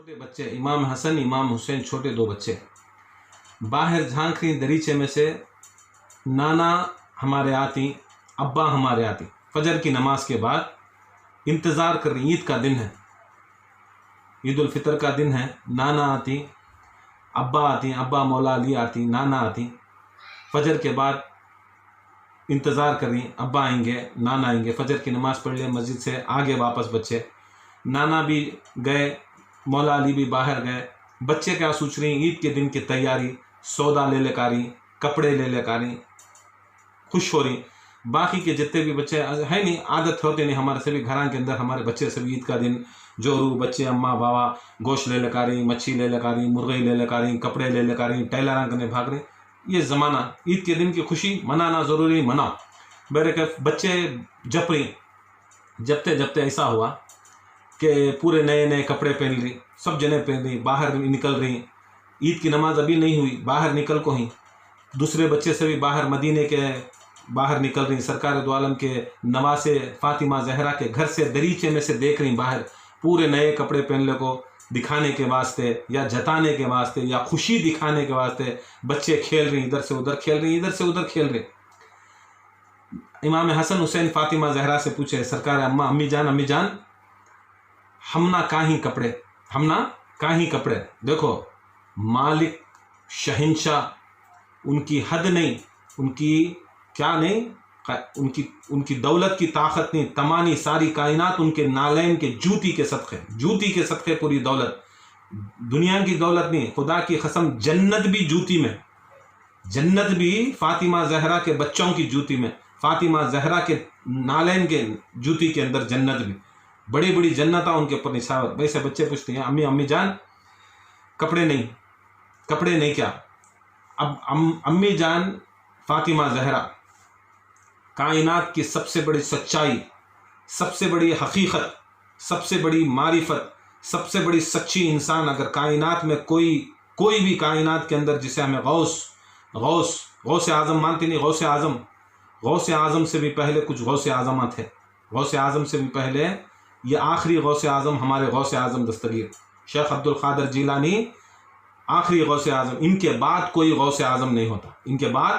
چھوٹے بچے امام حسن امام حسین چھوٹے دو بچے باہر جھانک رہی دریچے میں سے، نانا ہمارے آتی، ابا ہمارے آتی، فجر کی نماز کے بعد انتظار کر رہی، عید کا دن ہے، عید الفطر کا دن ہے، نانا آتی، ابا آتی، ابا مولا علی آتی، نانا آتی، فجر کے بعد انتظار کر رہی، ابا آئیں گے، نانا آئیں گے، فجر کی نماز پڑھ لیں، مسجد سے آگے واپس بچے، نانا بھی گئے، مولا علی بھی باہر گئے، بچے کیا سوچ رہی ہیں؟ عید کے دن کی تیاری، سودا لے لے کاری، کپڑے لے لے کاری، خوش ہو رہی۔ باقی کے جتنے بھی بچے ہے نہیں، عادت ہوتے نہیں ہمارے سبھی گھراں کے اندر، ہمارے بچے سبھی عید کا دن جورو بچے اماں بابا گوشت لے لے کاری، مچھی لے لے کاری، مرغی لے لے کاری، کپڑے لے لے کاری، ٹیلراں کرنے بھاگ رہے۔ یہ زمانہ عید کے دن کی خوشی منانا ضروری، مناؤ میرے کہ بچے جپ رہی، جبتے جبتے ایسا ہوا کہ پورے نئے نئے کپڑے پہن لی، سب جنے پہن رہی، باہر نکل رہی، عید کی نماز ابھی نہیں ہوئی، باہر نکل کو ہی دوسرے بچے سے بھی باہر مدینے کے باہر نکل رہی، سرکار دو عالم کے نواسے فاطمہ زہرا کے گھر سے دریچے میں سے دیکھ رہی باہر، پورے نئے کپڑے پہننے کو دکھانے کے واسطے یا جتانے کے واسطے یا خوشی دکھانے کے واسطے بچے کھیل رہی، ادھر سے ادھر کھیل رہی، ادھر سے ادھر کھیل رہے۔ امام حسن حسین فاطمہ زہرا سے پوچھے، سرکار امی جان ہمنا کاہیں کپڑے، ہمنا کاہیں کپڑے؟ دیکھو مالک شہنشاہ، ان کی حد نہیں، ان کی کیا نہیں، ان کی دولت کی طاقت نہیں، تمانی ساری کائنات ان کے نالین کے جوتی کے صدقے پوری دولت، دنیا کی دولت نہیں، خدا کی قسم جنت بھی جوتی میں، جنت بھی فاطمہ زہرا کے بچوں کی جوتی میں، فاطمہ زہرا کے نالین کے جوتی کے اندر جنت بھی، بڑی بڑی جنتاں ان کے اوپر نشاور۔ ویسے بچے پوچھتے ہیں امی جان کپڑے نہیں کیا؟ اب امی جان فاطمہ زہرا کائنات کی سب سے بڑی سچائی، سب سے بڑی حقیقت، سب سے بڑی معرفت، سب سے بڑی سچی انسان، اگر کائنات میں کوئی بھی کائنات کے اندر جسے ہمیں غوث اعظم مانتے نہیں، غوث اعظم سے بھی پہلے کچھ غوث اعظماں تھے، غوث اعظم سے بھی پہلے یہ آخری غوث اعظم ہمارے غوث اعظم دستگیر شیخ عبد القادر جیلانی آخری غوث اعظم، ان کے بعد کوئی غوث اعظم نہیں ہوتا، ان کے بعد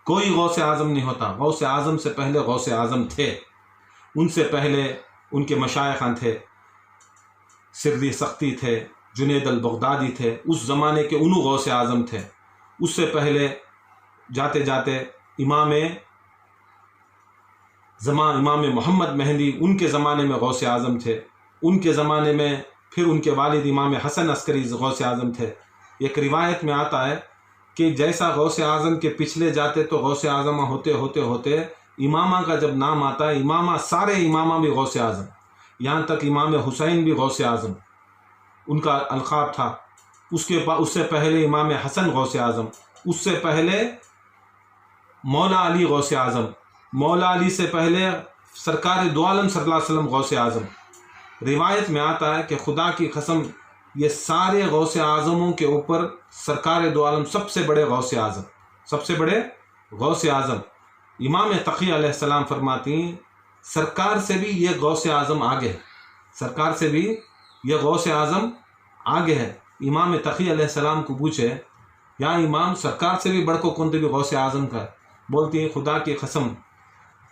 کوئی غوث اعظم نہیں ہوتا۔ غوث اعظم سے پہلے غوث اعظم تھے، ان سے پہلے ان کے مشائخاں تھے، سری سختی تھے، جنید البغدادی تھے، اس زمانے کے انہوں غوث اعظم تھے۔ اس سے پہلے جاتے جاتے امام محمد مہدی، ان کے زمانے میں غوث اعظم تھے، ان کے زمانے میں پھر ان کے والد امام حسن عسکری غوث اعظم تھے۔ ایک روایت میں آتا ہے کہ جیسا غوث اعظم کے پچھلے جاتے تو غوث اعظم ہوتے امامہ کا جب نام آتا ہے، سارے امامہ بھی غوث اعظم، یہاں تک امام حسین بھی غوث اعظم ان کا القاب تھا۔ اس سے پہلے امام حسن غوث اعظم، اس سے پہلے مولا علی غوث اعظم، مولا علی سے پہلے سرکار دو عالم صلی اللہ علیہ وسلم غوث اعظم۔ روایت میں آتا ہے کہ خدا کی قسم یہ سارے غوث اعظموں کے اوپر سرکار دو عالم سب سے بڑے غوث اعظم امام تقی علیہ السلام فرماتی ہیں سرکار سے بھی یہ غوث اعظم آگے ہے، سرکار سے بھی یہ غوث اعظم آگے ہے۔ امام تقی علیہ السلام کو پوچھے یا امام سرکار سے بھی بڑھ کو کون بھی غوث اعظم کا ہے؟ بولتی ہیں خدا کی قسم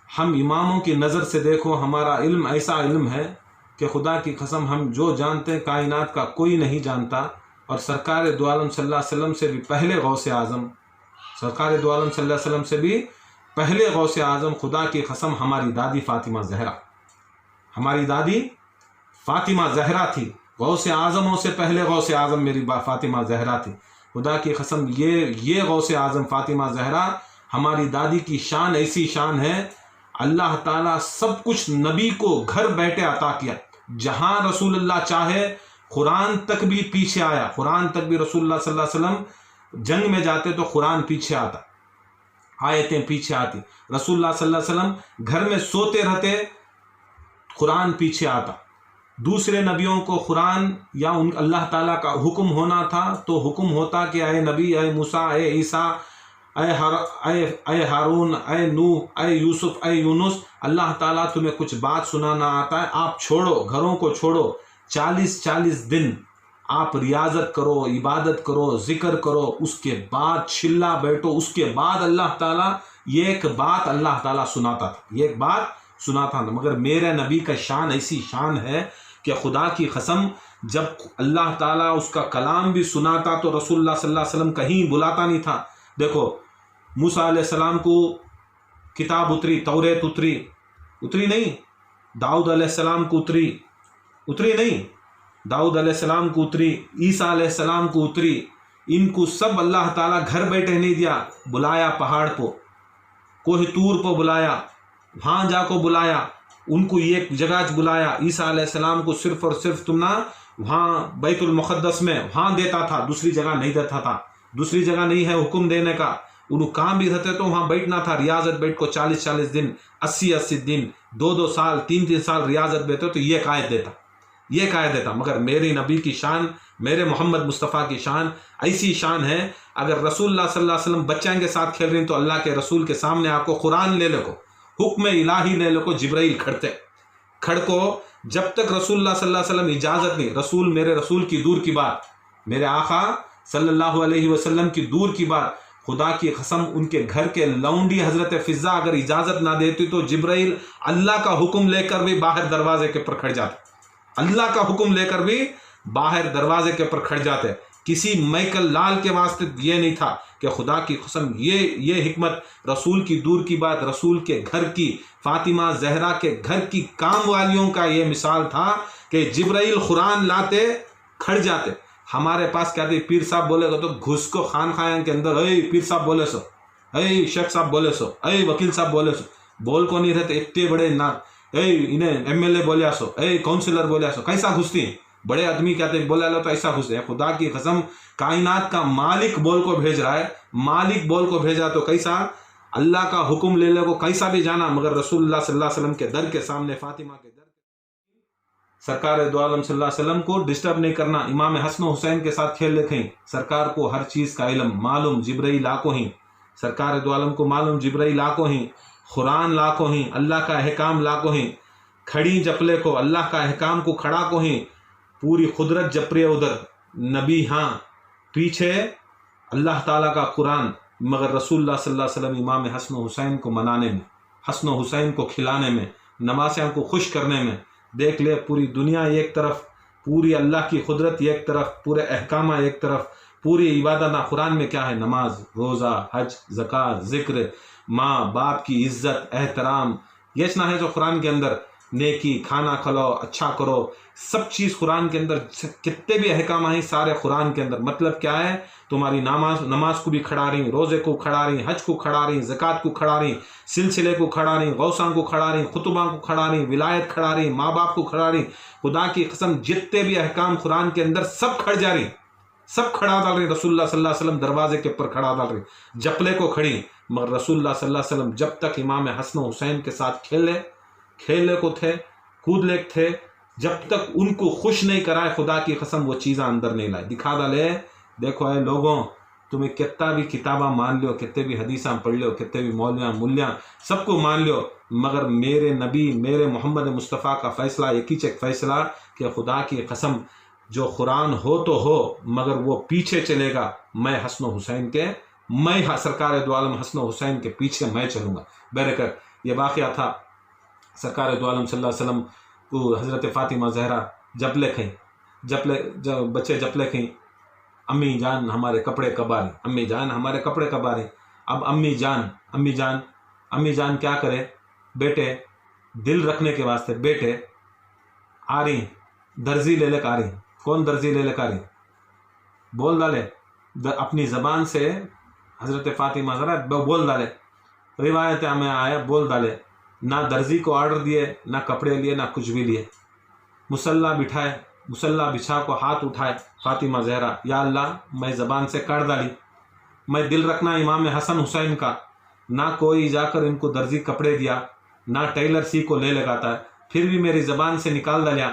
ہم اماموں کی نظر سے دیکھو، ہمارا علم ایسا علم ہے کہ خدا کی قسم ہم جو جانتے ہیں کائنات کا کوئی نہیں جانتا، اور سرکار دو عالم صلی اللہ علیہ وسلم سے بھی پہلے غوث اعظم، سرکار دو عالم صلی اللہ علیہ وسلم سے بھی پہلے غوث اعظم، خدا کی قسم ہماری دادی فاطمہ زہرا، ہماری دادی فاطمہ زہرا تھی، غوث اعظموں سے پہلے غوث اعظم میری فاطمہ زہرا تھی۔ خدا کی قسم یہ غوث اعظم فاطمہ زہرا ہماری دادی کی شان ایسی شان ہے، اللہ تعالیٰ سب کچھ نبی کو گھر بیٹھے عطا کیا، جہاں رسول اللہ چاہے قرآن تک بھی پیچھے آیا، قرآن تک بھی رسول اللہ صلی اللہ علیہ وسلم جنگ میں جاتے تو قرآن پیچھے آتا، آیتیں پیچھے آتی، رسول اللہ صلی اللہ علیہ وسلم گھر میں سوتے رہتے قرآن پیچھے آتا، دوسرے نبیوں کو قرآن یا اللہ تعالیٰ کا حکم ہونا تھا تو حکم ہوتا کہ اے نبی، اے موسیٰ، اے عیسیٰ، اے ہارون، اے نوح، اے یوسف، اے یونس، اللہ تعالیٰ تمہیں کچھ بات سنانا آتا ہے، آپ چھوڑو، گھروں کو چھوڑو، 40 دن آپ ریاضت کرو، عبادت کرو، ذکر کرو، اس کے بعد چلا بیٹھو، اس کے بعد اللہ تعالیٰ یہ ایک بات اللہ تعالیٰ سناتا تھا، یہ ایک بات سناتا تھا۔ مگر میرے نبی کا شان ایسی شان ہے کہ خدا کی قسم جب اللہ تعالیٰ اس کا کلام بھی سناتا تو رسول اللہ صلی اللہ علیہ وسلم کہیں بلاتا نہیں تھا۔ دیکھو موسیٰ علیہ السلام کو کتاب اتری، توریت اتری نہیں، داؤد علیہ السلام کو اتری نہیں، داؤد علیہ السلام کو اتری، عیسیٰ علیہ السلام کو اتری، ان کو سب اللہ تعالیٰ گھر بیٹھے نہیں دیا، بلایا پہاڑ کو، کوہ طور کو بلایا، وہاں جا کو بلایا، ان کو ایک جگہ بلایا۔ عیسیٰ علیہ السلام کو صرف اور صرف تم نہ وہاں بیت المقدس میں وہاں دیتا تھا، دوسری جگہ نہیں دیتا تھا، دوسری جگہ نہیں ہے حکم دینے کا، انہوں کام بھی رہتے تو وہاں بیٹھنا تھا، ریاضت بیٹھ کو 40 دن، 80 دن، 2 سال، 3 سال ریاضت بیٹھے تو یہ قائد دیتا۔ مگر میری نبی کی شان، میرے محمد مصطفیٰ کی شان ایسی شان ہے، اگر رسول اللہ صلی اللہ علیہ وسلم بچوں کے ساتھ کھیل رہے ہیں تو اللہ کے رسول کے سامنے آپ کو قرآن لے لے کو، حکم الہی لے لے کو، جبرائیل کھڑکو، جب تک رسول اللہ صلی اللہ علیہ وسلم اجازت نہیں، میرے رسول کی دور کی بات، میرے آقا صلی اللہ علیہ وسلم کی دور کی بات، خدا کی قسم ان کے گھر کے لونڈی حضرت فضا اگر اجازت نہ دیتی تو جبرائیل اللہ کا حکم لے کر بھی باہر دروازے کے پر کھڑ جاتے، اللہ کا حکم لے کر بھی باہر دروازے کے پر کھڑ جاتے۔ کسی میکل لال کے واسطے یہ نہیں تھا کہ خدا کی قسم یہ حکمت رسول کی دور کی بات، رسول کے گھر کی، فاطمہ زہرا کے گھر کی کام والیوں کا یہ مثال تھا کہ جبرائیل قرآن لاتے کھڑ جاتے۔ ہمارے پاس کیا تھے، پیر صاحب بولے گا تو گھس کو خان خان کے اندر، اے پیر صاحب بولے سو، اے شیخ صاحب بولے سو، اے وکیل صاحب بولے سو، بول کو نہیں رہتے اتنے بڑے نا، اے انہیں MLA بولیا سو، اے کونسلر بولیا سو، کیسا گھستی ہیں بڑے آدمی کہتے ہیں بولا لو تو ایسا گھستے ہیں۔ خدا کی قسم کائنات کا مالک بول کو بھیج رہا ہے، مالک بول کو بھیجا تو کیسا اللہ کا حکم لے لے کو کیسا بھی جانا، مگر رسول اللہ صلی اللہ علیہ وسلم کے در کے سامنے، فاطمہ کے در، سرکار دو عالم صلی اللہ علیہ وسلم کو ڈسٹرب نہیں کرنا۔ امام حسن و حسین کے ساتھ کھیل لکھیں، سرکار کو ہر چیز کا علم معلوم، جبرائیل آکو ہی، سرکار دو عالم کو معلوم، جبرائیل آکو ہی، قرآن لاکو ہی، اللہ کا احکام لاکو ہی، کھڑی جپلے کو اللہ کا احکام کو کھڑا کو ہی، پوری قدرت جپرے ادھر، نبی ہاں پیچھے اللہ تعالیٰ کا قرآن، مگر رسول اللہ صلی اللہ علیہ وسلم امام حسن و حسین کو منانے میں، حسن و حسین کو کھلانے میں، نمازیاں کو خوش کرنے میں، دیکھ لے پوری دنیا ایک طرف، پوری اللہ کی قدرت ایک طرف، پورے احکامہ ایک طرف، پوری عبادت۔ قرآن میں کیا ہے، نماز، روزہ، حج، زکوٰۃ، ذکر، ماں باپ کی عزت، احترام، یہ نہ ہے جو قرآن کے اندر، نیکی، کھانا کھلاؤ، اچھا کرو، سب چیز قرآن کے اندر، کتنے بھی احکام ہیں سارے قرآن کے اندر۔ مطلب کیا ہے، تمہاری نماز کو بھی کھڑا رہی، روزے کو کھڑا رہی، حج کو کھڑا رہی، زکوٰۃ کو کھڑا رہی، سلسلے کو کھڑا رہی، غوثاں کو کھڑا رہی، خطبہ کو کھڑا رہی، ولایت کھڑا رہی، ماں باپ کو کھڑا رہی۔ خدا کی قسم جتنے بھی احکام قرآن کے اندر سب کھڑ جا رہی، سب کھڑا ڈال رہی۔ رسول اللہ صلی اللہ علیہ وسلم دروازے کے اوپر کھڑا ڈال رہی، جپلے کو کھڑی، مگر رسول اللہ صلی اللہ علیہ وسلم جب تک امام حسن و حسین کے ساتھ کھیلے کو تھے، کود لے تھے، جب تک ان کو خوش نہیں کرائے، خدا کی قسم وہ چیزیں اندر نہیں لائے۔ دکھا ڈالے، دیکھو اے لوگوں، تمہیں کتنا بھی کتاباں مان لو، کتنے بھی حدیثاں پڑھ لو، کتنے بھی مولیاں سب کو مان لو، مگر میرے نبی، میرے محمد مصطفیٰ کا فیصلہ ایک ہی فیصلہ کہ خدا کی قسم جو قرآن ہو تو ہو، مگر وہ پیچھے چلے گا، میں حسن و حسین کے، میں سرکار دو عالم حسن و حسین کے پیچھے میں چلوں گا۔ بہرکت یہ واقعہ تھا، سرکار دو عالم صلی اللہ علیہ وسلم کو حضرت فاطمہ زہرا بچے جپلے کھیں، امی جان ہمارے کپڑے کب آ رہے، امی جان ہمارے کپڑے کب آ رہے۔ اب امی جان کیا کرے، بیٹے دل رکھنے کے واسطے، بیٹے آ رہی، درزی لے لے کے آ رہی۔ کون درزی لے لے کے آ رہی، بول ڈالے اپنی زبان سے، حضرت فاطمہ ذرا بول ڈالے، روایت میں آیا، بول ڈالے، نہ درزی کو آرڈر دیے، نہ کپڑے لیے، نہ کچھ بھی لیے، مصلح بچھا کو ہاتھ اٹھائے فاطمہ زہرا، یا اللہ میں زبان سے کاٹ ڈالی، میں دل رکھنا امام حسن حسین کا، نہ کوئی جا کر ان کو درزی کپڑے دیا، نہ ٹیلر سی کو لے لگاتا ہے، پھر بھی میری زبان سے نکال ڈالیا،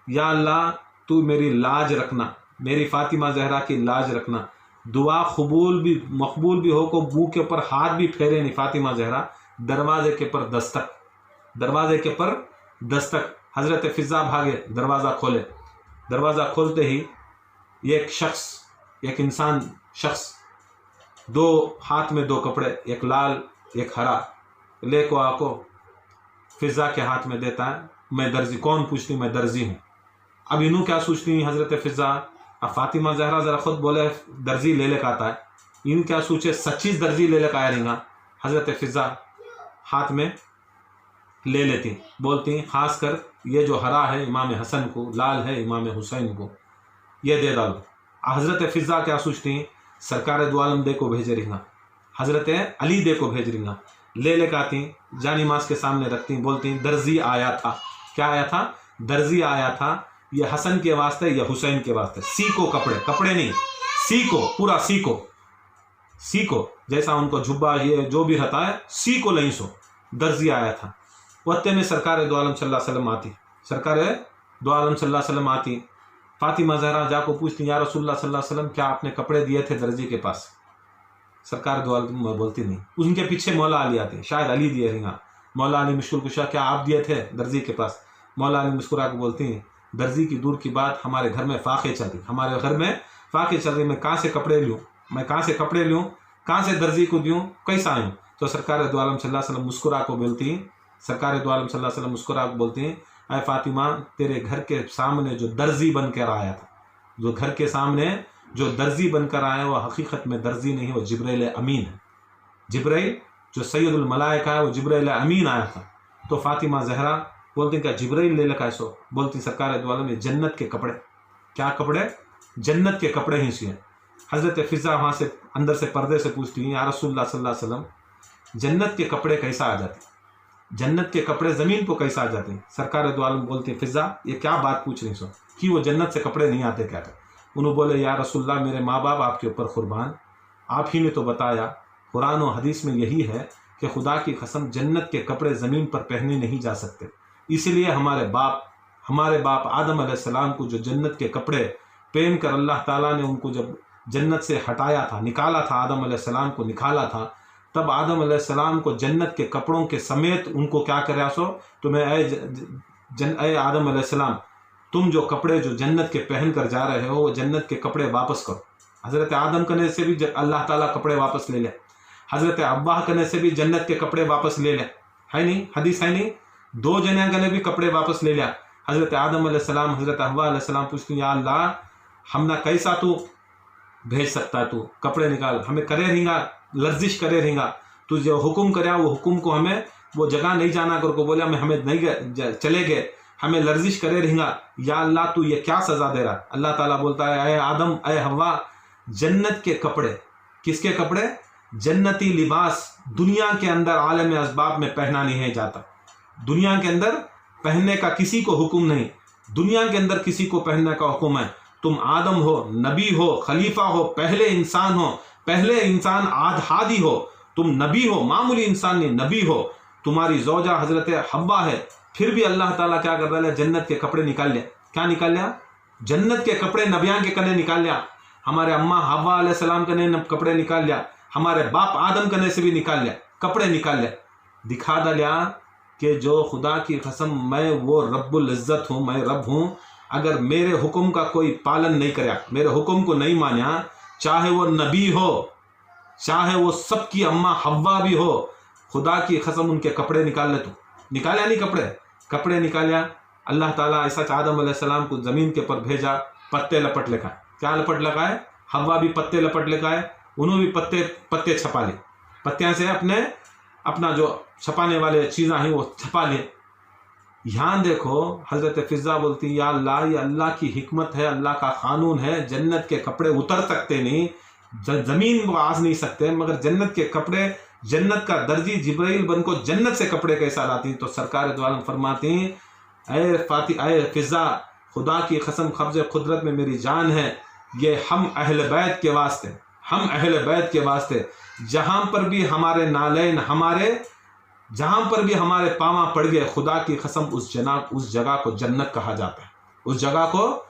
یا اللہ تو میری لاج رکھنا، میری فاطمہ زہرا کی لاج رکھنا، دعا مقبول بھی ہو کو منہ کے اوپر ہاتھ بھی پھیرے نہیں فاطمہ زہرا، دروازے کے پر دستک، حضرت فضا بھاگے، دروازہ کھولے، دروازہ کھولتے ہی ایک شخص، ایک انسان شخص دو ہاتھ میں دو کپڑے، ایک لال ایک ہرا، لے کو آ کو فضا کے ہاتھ میں دیتا ہے، میں درزی، کون پوچھتی میں درزی ہوں۔ اب انہوں کیا سوچتی ہیں حضرت فضا، اب فاطمہ زہرا ذرا خود بولے درزی لے لے کا آتا ہے، ان کیا سوچے سچیز درزی لے لے کا آیا رہیں گا۔ حضرت فضا ہاتھ میں لے لیتی، بولتی خاص کر یہ جو ہرا ہے امام حسن کو، لال ہے امام حسین کو، یہ دے ڈالو۔ حضرت فضا کیا سوچتی ہیں، سرکار دو عالم دے کو بھیجے رہیں گا، حضرت علی دے کو بھیج رہیں گا، لے لے کے آتی، جانی ماس کے سامنے رکھتی، بولتی درزی آیا تھا۔ کیا آیا تھا؟ درزی آیا تھا، یہ حسن کے واسطے یہ حسین کے واسطے، سیکھو کپڑے، کپڑے نہیں، سیکھو، پورا سیکھو، سیکھو، جیسا ان کو جھبا یہ جو بھی رہتا ہے سیکھو نہیں سو، درزی آیا تھا۔ وقت میں سرکار دو عالم صلی اللہ علیہ وسلم آتی، سرکار دو عالم صلی اللہ علیہ وسلم آتی، فاطمہ زہرا جا کو پوچھتی یا رسول اللہ صلی اللہ علیہ وسلم کیا آپ نے کپڑے دیے تھے درزی کے پاس؟ سرکار دو عالم بولتی نہیں، ان کے پیچھے مولا علی آتے، شاید علی دیے رہیں گا، مولا علی مشکل کشا کیا آپ دیے تھے درزی کے پاس؟ مولا علی مسکرا کے بولتی ہیں درزی کی دور کی بات، ہمارے گھر میں فاقے چل رہی، ہمارے گھر میں فاقے چل رہی، میں کہاں سے کپڑے لوں، میں کہاں سے کپڑے لوں، کہاں سے درزی کو دیوں، کیسا آئوں؟ تو سرکار دو عالم صلی اللہ علیہ وسلم مسکرا کو بولتی ہیں، سرکار دو عالم صلی اللہ علیہ وسلم مسکرا کو بولتی ہیں اے فاطمہ، تیرے گھر کے سامنے جو درزی بن کر آیا تھا، جو گھر کے سامنے جو درزی بن کر آیا وہ حقیقت میں درزی نہیں، وہ جبرائیل امین ہے، جبرائیل جو سید الملائکہ ہے وہ جبرائیل امین آیا تھا۔ تو فاطمہ زہرا بولتی کہ جبرائیل لے لکھا سو، بولتی سرکار دو عالم جنت کے کپڑے، کیا کپڑے؟ جنت کے کپڑے ہی سیے۔ حضرت فضا وہاں سے اندر سے پردے سے پوچھتی ہیں یا رسول اللہ صلی اللہ علیہ وسلم جنت کے کپڑے کیسا آ جاتے، جنت کے کپڑے زمین کو کیسا آ جاتے ہیں؟ سرکار دو عالم بولتے ہیں فضا یہ کیا بات پوچھ رہی سو کہ وہ جنت سے کپڑے نہیں آتے کیا؟ انہوں بولے یا رسول اللہ میرے ماں باپ آپ کے اوپر قربان، آپ ہی نے تو بتایا قرآن و حدیث میں یہی ہے کہ خدا کی قسم جنت کے کپڑے زمین پر پہنے نہیں جا سکتے، اس لیے ہمارے باپ آدم علیہ السلام کو جو جنت کے کپڑے پہن کر اللہ تعالیٰ نے ان کو جب جنت سے ہٹایا تھا، نکالا تھا، آدم علیہ السلام کو نکالا تھا، تب آدم علیہ السلام کو جنت کے کپڑوں کے سمیت ان کو کیا کریا سو تمہیں اے آدم علیہ السلام تم جو کپڑے جو جنت کے پہن کر جا رہے ہو وہ جنت کے کپڑے واپس کرو۔ حضرت آدم کنے سے بھی اللہ تعالیٰ کپڑے واپس لے لے، حضرت ابا کنے سے بھی جنت کے کپڑے واپس لے لے، ہے نہیں حدیث ہے نہیں، دو جنے کنے بھی کپڑے واپس لے لیا۔ حضرت آدم علیہ السلام حضرت حوا علیہ السلام پوچھتی یا اللہ ہم نہ کیسا تو بھیج سکتا ہے، تو کپڑے نکال، ہمیں کرے رہیں گا، لرزش کرے رہیں گا، تو جو حکم کریا وہ حکم کو ہمیں وہ جگہ نہیں جانا کر کو بولے ہمیں نہیں چلے گئے، ہمیں لرزش کرے رہیں گا، یا اللہ تو یہ کیا سزا دے رہا؟ اللہ تعالیٰ بولتا ہے اے آدم اے حوا جنت کے کپڑے، کس کے کپڑے؟ جنتی لباس دنیا کے اندر عالم اسباب میں پہنا نہیں جاتا، دنیا کے اندر پہننے کا کسی کو حکم نہیں، دنیا کے اندر کسی کو پہننے کا حکم ہے، تم آدم ہو، نبی ہو، خلیفہ ہو، پہلے انسان ہو، پہلے انسان ہادی ہو، تم نبی ہو، معمولی انسان نہیں نبی ہو، تمہاری زوجہ حضرت حوا ہے، پھر بھی اللہ تعالیٰ کیا کر رہا ہے جنت کے کپڑے نکال لیا، کیا نکال لیا؟ جنت کے کپڑے نبیان کے کنے نکال لیا، ہمارے اماں حوا علیہ السلام کنے کپڑے نکال لیا، ہمارے باپ آدم کنے سے بھی نکال لیا، کپڑے نکال لیا، دکھا دیا کہ جو خدا کی قسم میں وہ رب العزت ہوں، میں رب ہوں، اگر میرے حکم کا کوئی پالن نہیں کریا، میرے حکم کو نہیں مانیا، چاہے وہ نبی ہو، چاہے وہ سب کی اماں حوا بھی ہو، خدا کی قسم ان کے کپڑے نکال لے، تو نکالیا نہیں کپڑے نکالیا۔ اللہ تعالیٰ ایسا آدم علیہ السلام کو زمین کے پر بھیجا، پتے لپٹ لے کھائے، کیا لپٹ لگائے؟ حوا بھی پتے لپٹ لے کھائے، انہوں بھی پتے چھپا لے، پتیاں سے اپنا جو چھپانے والے چیزاں ہیں وہ چھپا لے۔ یہاں دیکھو حضرت فضا بولتی یا اللہ یہ اللہ کی حکمت ہے، اللہ کا قانون ہے، جنت کے کپڑے اتر سکتے نہیں، زمین کو آس نہیں سکتے، مگر جنت کے کپڑے، جنت کا درجی جبرائیل بن کو جنت سے کپڑے کیسا لاتی؟ تو سرکار دو عالم فرماتی اے فضا خدا کی قسم قبض قدرت میں میری جان ہے، یہ ہم اہل بیت کے واسطے جہاں پر بھی ہمارے نالین جہاں پر بھی ہمارے پاواں پڑ گئے، خدا کی قسم اس جگہ کو جنت کہا جاتا ہے، اس جگہ کو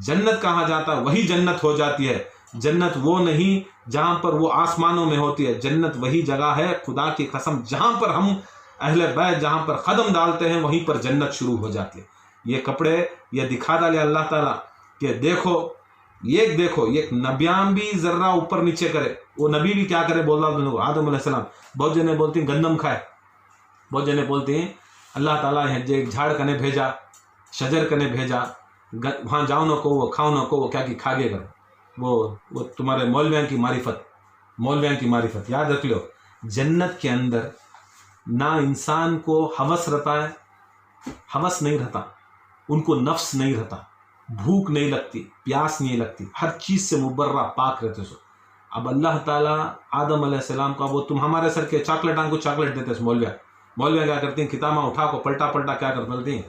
جنت کہا جاتا ہے، وہی جنت ہو جاتی ہے۔ جنت وہ نہیں جہاں پر وہ آسمانوں میں ہوتی ہے، جنت وہی جگہ ہے خدا کی قسم جہاں پر ہم اہل بیت جہاں پر قدم ڈالتے ہیں وہیں پر جنت شروع ہو جاتی ہے۔ یہ کپڑے یہ دکھا ڈالے اللہ تعالیٰ کہ دیکھو ایک دیکھو ایک نبیان بھی ذرہ اوپر نیچے کرے, وہ نبی بھی کیا کرے بول رہا ہوں آدم علیہ السلام. بہت جنے بولتے ہیں گندم کھائے, بہت جنے بولتے ہیں اللہ تعالیٰ ایک جھاڑ کنے بھیجا, شجر کنے بھیجا, وہاں جاؤ نہ کو وہ کھاؤ نہ کو وہ کیا کی کھا گے کر. وہ تمہارے مولویاں کی معرفت, مولویاں کی معرفت. یاد رکھ لو جنت کے اندر نہ انسان کو ہوس رہتا ہے, ہوس نہیں رہتا, ان کو نفس نہیں رہتا, بھوک نہیں لگتی, پیاس نہیں لگتی, ہر چیز سے مبرہ پاک رہتے سو. اب اللہ تعالیٰ آدم علیہ السلام کا وہ تم ہمارے سر کے چاکلیٹاں کو چاکلیٹ دیتے سو. مولویا کیا کرتے ہیں کتاباں اٹھا کو پلٹا پلٹا کیا کر بولتے ہیں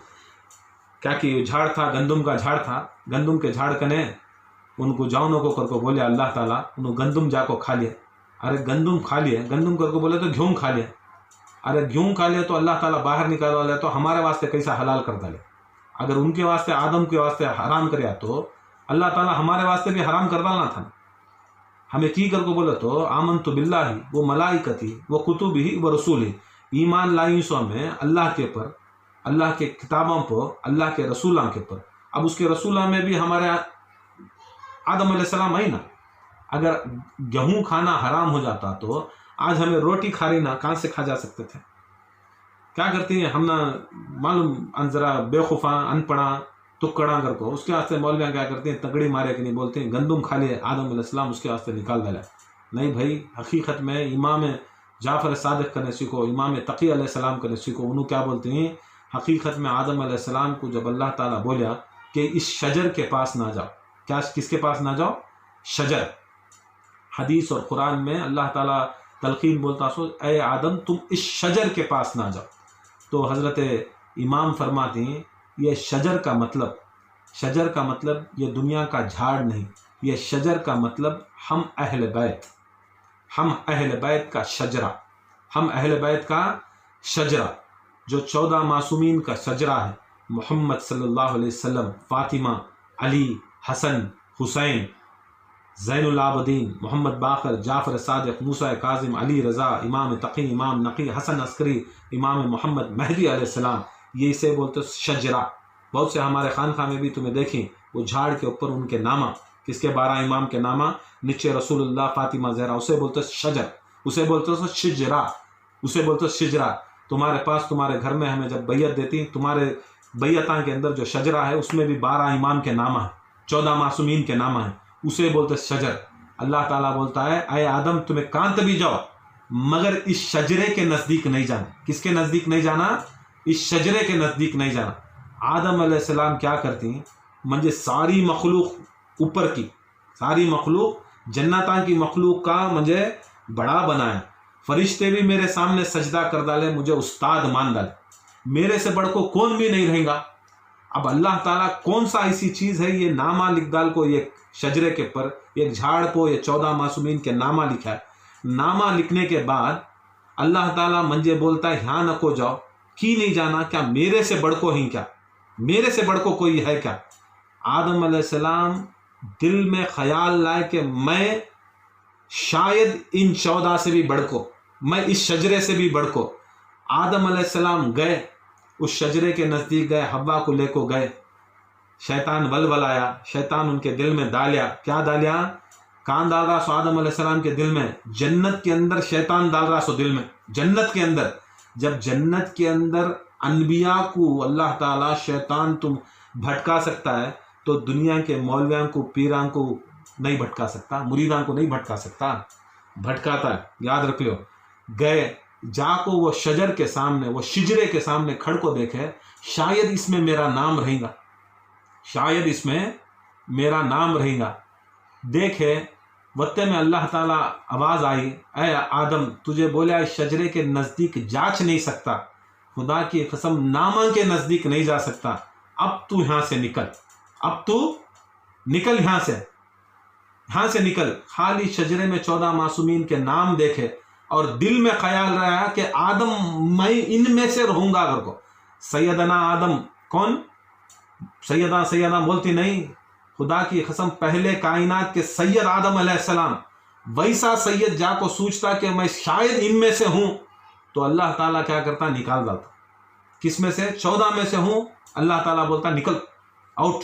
کیا کہ جھاڑ تھا, گندم کا جھاڑ تھا, گندم کے جھاڑ کنے ان کو جاؤ نہ کو کر کو بولے اللہ تعالیٰ انہوں گندم جا کو کھا لیا. ارے گندم کھا لیا, گندم کر کو بولے تو گھیوں کھا لیا. ارے گھیوں کھا لیا تو اللہ تعالیٰ باہر نکالا لیا تو ہمارے واسطے کیسا حلال کر ڈالے. اگر ان کے واسطے آدم کے واسطے حرام کریا تو اللہ تعالیٰ ہمارے واسطے بھی حرام کر ڈالنا تھا. ہمیں کی کر کو بولے تو آمنت باللہ وہ ملائکتی وہ کتبی وہ رسولی, ایمان لائی سو ہمیں اللہ کے پر, اللہ کے کتابوں پر, اللہ کے رسولوں کے پر. اب اس کے رسولوں میں بھی ہمارے آدم علیہ السلام آئی نا. اگر گیہوں کھانا حرام ہو جاتا تو آج ہمیں روٹی کھا رہی نا کہاں سے کھا جا سکتے تھے. کیا کرتی ہیں ہم نا معلوم ذرا بے خوفاں ان پڑھا تکڑا کر کو, اس کے واسطے مولویاں کیا کرتے ہیں تگڑی مارے کہ نہیں بولتے ہیں گندم کھا لیے آدم علیہ السلام اس کے واسطے نکال ڈالا. نہیں بھائی, حقیقت میں امام جعفر صادق کرنے سیکھو, امام تقی علیہ السلام کرنے سیکھو. انہوں کیا بولتے ہیں حقیقت میں آدم علیہ السلام کو جب اللہ تعالیٰ بولیا کہ اس شجر کے پاس نہ جاؤ, کیا کس کے پاس نہ جاؤ, شجر. حدیث اور قرآن میں اللہ تعالیٰ تلقین بولتا سو اے آدم تم اس شجر کے پاس نہ جاؤ. تو حضرت امام فرماتے ہیں یہ شجر کا مطلب یہ دنیا کا جھاڑ نہیں, یہ شجر کا مطلب ہم اہل بیت, ہم اہل بیت کا شجرہ, ہم اہل بیت کا شجرہ جو 14 معصومین کا شجرہ ہے. محمد صلی اللہ علیہ وسلم, فاطمہ, علی, حسن, حسین, زین العابدین, محمد باقر, جعفر صادق, موسیٰ کاظم, علی رضا, امام تقی, امام نقی, حسن عسکری, امام محمد مہدی علیہ السلام. یہ اسے بولتے شجرہ. بہت سے ہمارے خانقاہ میں بھی تمہیں دیکھیں وہ جھاڑ کے اوپر ان کے نامہ, کس کے 12 امام کے نامہ, نیچے رسول اللہ, فاطمہ, زہرا, اسے بولتے شجر, اسے بولتے شجرہ, اسے بولتے شجرہ. تمہارے پاس تمہارے گھر میں ہمیں جب بیعت دیتی, تمہارے بیعتاں کے اندر جو شجرہ ہے اس میں بھی 12 امام کے نامہ ہیں, 14 معصومین کے نامہ ہیں, اسے بولتے شجر. اللہ تعالیٰ بولتا ہے اے آدم تمہیں کہاں تبھی جاؤ مگر اس شجرے کے نزدیک نہیں جانا. کس کے نزدیک نہیں جانا, اس شجرے کے نزدیک نہیں جانا. آدم علیہ السلام کیا کرتی ہیں منجھے ساری مخلوق اوپر کی, ساری مخلوق جنتاں کی مخلوق کا مجھے بڑا بنایا. فرشتے بھی میرے سامنے سجدہ کر ڈالے, مجھے استاد مان ڈالے, میرے سے بڑھ کو کون بھی نہیں رہیں گا. اب اللہ تعالیٰ کون سا ایسی چیز ہے یہ نامہ لکھ ڈال کو, یہ شجرے کے پر ایک جھاڑ کو یہ 14 معصومین کے نامہ لکھا ہے. نامہ لکھنے کے بعد اللہ تعالیٰ منجے بولتا ہے یہاں نہ کو جاؤ, کی نہیں جانا, کیا میرے سے بڑھ کو ہی, کیا میرے سے بڑھ کو کوئی ہے کیا. آدم علیہ السلام دل میں خیال لائے کہ میں شاید ان 14 سے بھی بڑھ کو, میں اس شجرے سے بھی بڑھ کو. آدم علیہ السلام گئے اس شجرے کے نزدیک گئے, حوا کو لے کو گئے, شیطان ولولایا, شیطان ان کے دل میں ڈالیا. کیا ڈالیا, کہاں ڈال رہا سو آدم علیہ السلام کے دل میں, جنت کے اندر شیطان ڈال رہا سو دل میں, جنت کے اندر. جب جنت کے اندر انبیاء کو اللہ تعالیٰ شیطان تم بھٹکا سکتا ہے تو دنیا کے مولویاں کو, پیراں کو نہیں بھٹکا سکتا, مریداں کو نہیں بھٹکا سکتا, بھٹکاتا ہے. یاد رکھ لو. گئے جا کو وہ شجر کے سامنے, وہ شجرے کے سامنے کھڑ کو دیکھے, شاید اس میں میرا نام رہے گا, شاید اس میں میرا نام رہے گا. دیکھے وقتے میں اللہ تعالیٰ آواز آئی, اے آدم تجھے بولیا اس شجرے کے نزدیک جاچ نہیں سکتا, خدا کی قسم نامہ کے نزدیک نہیں جا سکتا, اب تو یہاں سے نکل, اب تو نکل یہاں سے نکل. خالی شجرے میں 14 معصومین کے نام دیکھے اور دل میں خیال رہا کہ آدم میں ان میں سے رہوں گا. اگر کو سیدنا آدم کون, سیدہ بولتی نہیں, خدا کی قسم پہلے کائنات کے سید آدم علیہ السلام, ویسا سید جا کو سوچتا کہ میں شاید ان میں سے ہوں تو اللہ تعالیٰ کیا کرتا, نکال ڈالتا. کس میں سے, 14 میں سے ہوں. اللہ تعالیٰ بولتا نکل, آؤٹ.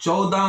14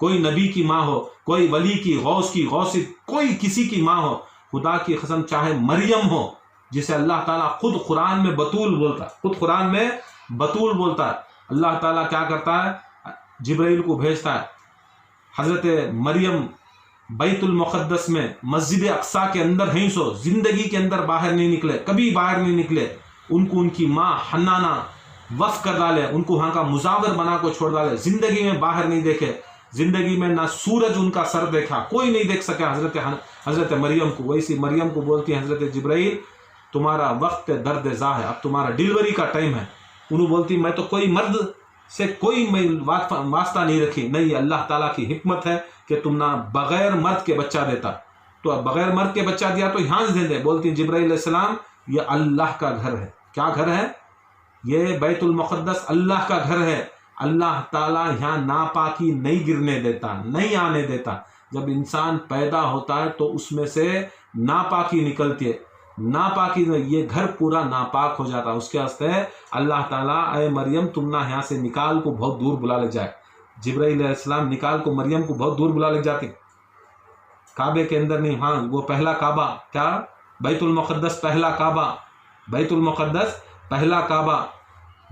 کوئی نبی کی ماں ہو، کوئی ولی کی، غوث کی، غوثی، کوئی کسی کی ماں ہو، خدا کی قسم چاہے مریم ہو جسے اللہ تعالیٰ خود قرآن میں بتول بولتا ہے، خود قرآن میں بتول بولتا ہے، اللہ تعالیٰ کیا کرتا ہے؟ جبرائیل کو بھیجتا ہے. حضرت مریم بیت المقدس میں مسجد اقصیٰ کے اندر ہیں سو، زندگی کے اندر باہر نہیں نکلے، کبھی باہر نہیں نکلے. ان کو ان کی ماں حنانہ وف کر ڈالے، ان کو وہاں کا مزاور بنا کو چھوڑ ڈالے، زندگی میں باہر نہیں دیکھے، زندگی میں نہ سورج ان کا سر دیکھا، کوئی نہیں دیکھ سکا حضرت مریم کو. ویسی مریم کو بولتی ہیں حضرت جبرائیل تمہارا وقت درد زا ہے، اب تمہارا ڈیلیوری کا ٹائم ہے. انہوں بولتی میں تو کوئی مرد سے کوئی واسطہ نہیں رکھی. نہیں، اللہ تعالیٰ کی حکمت ہے کہ تم نہ بغیر مرد کے بچہ دیتا، تو اب بغیر مرد کے بچہ دیا تو یہاں سے دے دے. بولتی جبرائیل علیہ السلام یہ اللہ کا گھر ہے. کیا گھر ہے؟ یہ بیت المقدس اللہ کا گھر ہے. اللہ تعالیٰ یہاں ناپاکی نہیں گرنے دیتا، نہیں آنے دیتا. جب انسان پیدا ہوتا ہے تو اس میں سے ناپاکی نکلتی ہے، ناپاکی یہ گھر پورا ناپاک ہو جاتا ہے. اس کے واسطے اللہ تعالیٰ اے مریم تم نہ یہاں سے نکال کو بہت دور بلا لے جائے. جبرائیل علیہ السلام نکال کو مریم کو بہت دور بلا لے جاتے، کعبے کے اندر نہیں. ہاں وہ پہلا کعبہ، کیا؟ بیت المقدس پہلا کعبہ، بیت المقدس پہلا کعبہ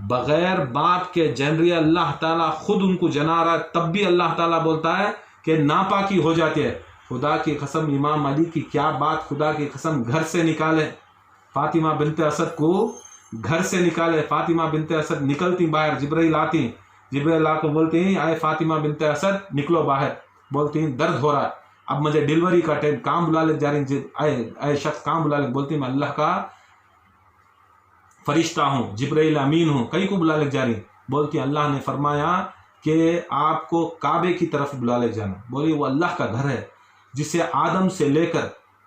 بغیر باپ کے جنری اللہ تعالیٰ خود ان کو جنا رہا ہے، تب بھی اللہ تعالیٰ بولتا ہے کہ ناپاکی ہو جاتی ہے. خدا کی قسم امام علی کی کیا بات، خدا کی قسم گھر سے نکالے فاطمہ بنت اسد کو، گھر سے نکالے. فاطمہ بنت اسد نکلتی باہر، جبرائیل آتی، جبرائیل آ کو بولتی ہیں آئے فاطمہ بنت اسد نکلو باہر. بولتی ہیں درد ہو رہا ہے، اب مجھے ڈیلیوری کا ٹائم، کام بلا لے جا رہی، اے شخص کام بلا لے. بولتی میں اللہ کا فرشتہ ہوں، جبرائیل امین ہوں، کئی کو بلا لے جا رہی. بولتی اللہ نے فرمایا کہ آپ کو کعبے کی طرف بلا لے جانا. بولی وہ اللہ کا گھر ہے جسے آدم سے لے کر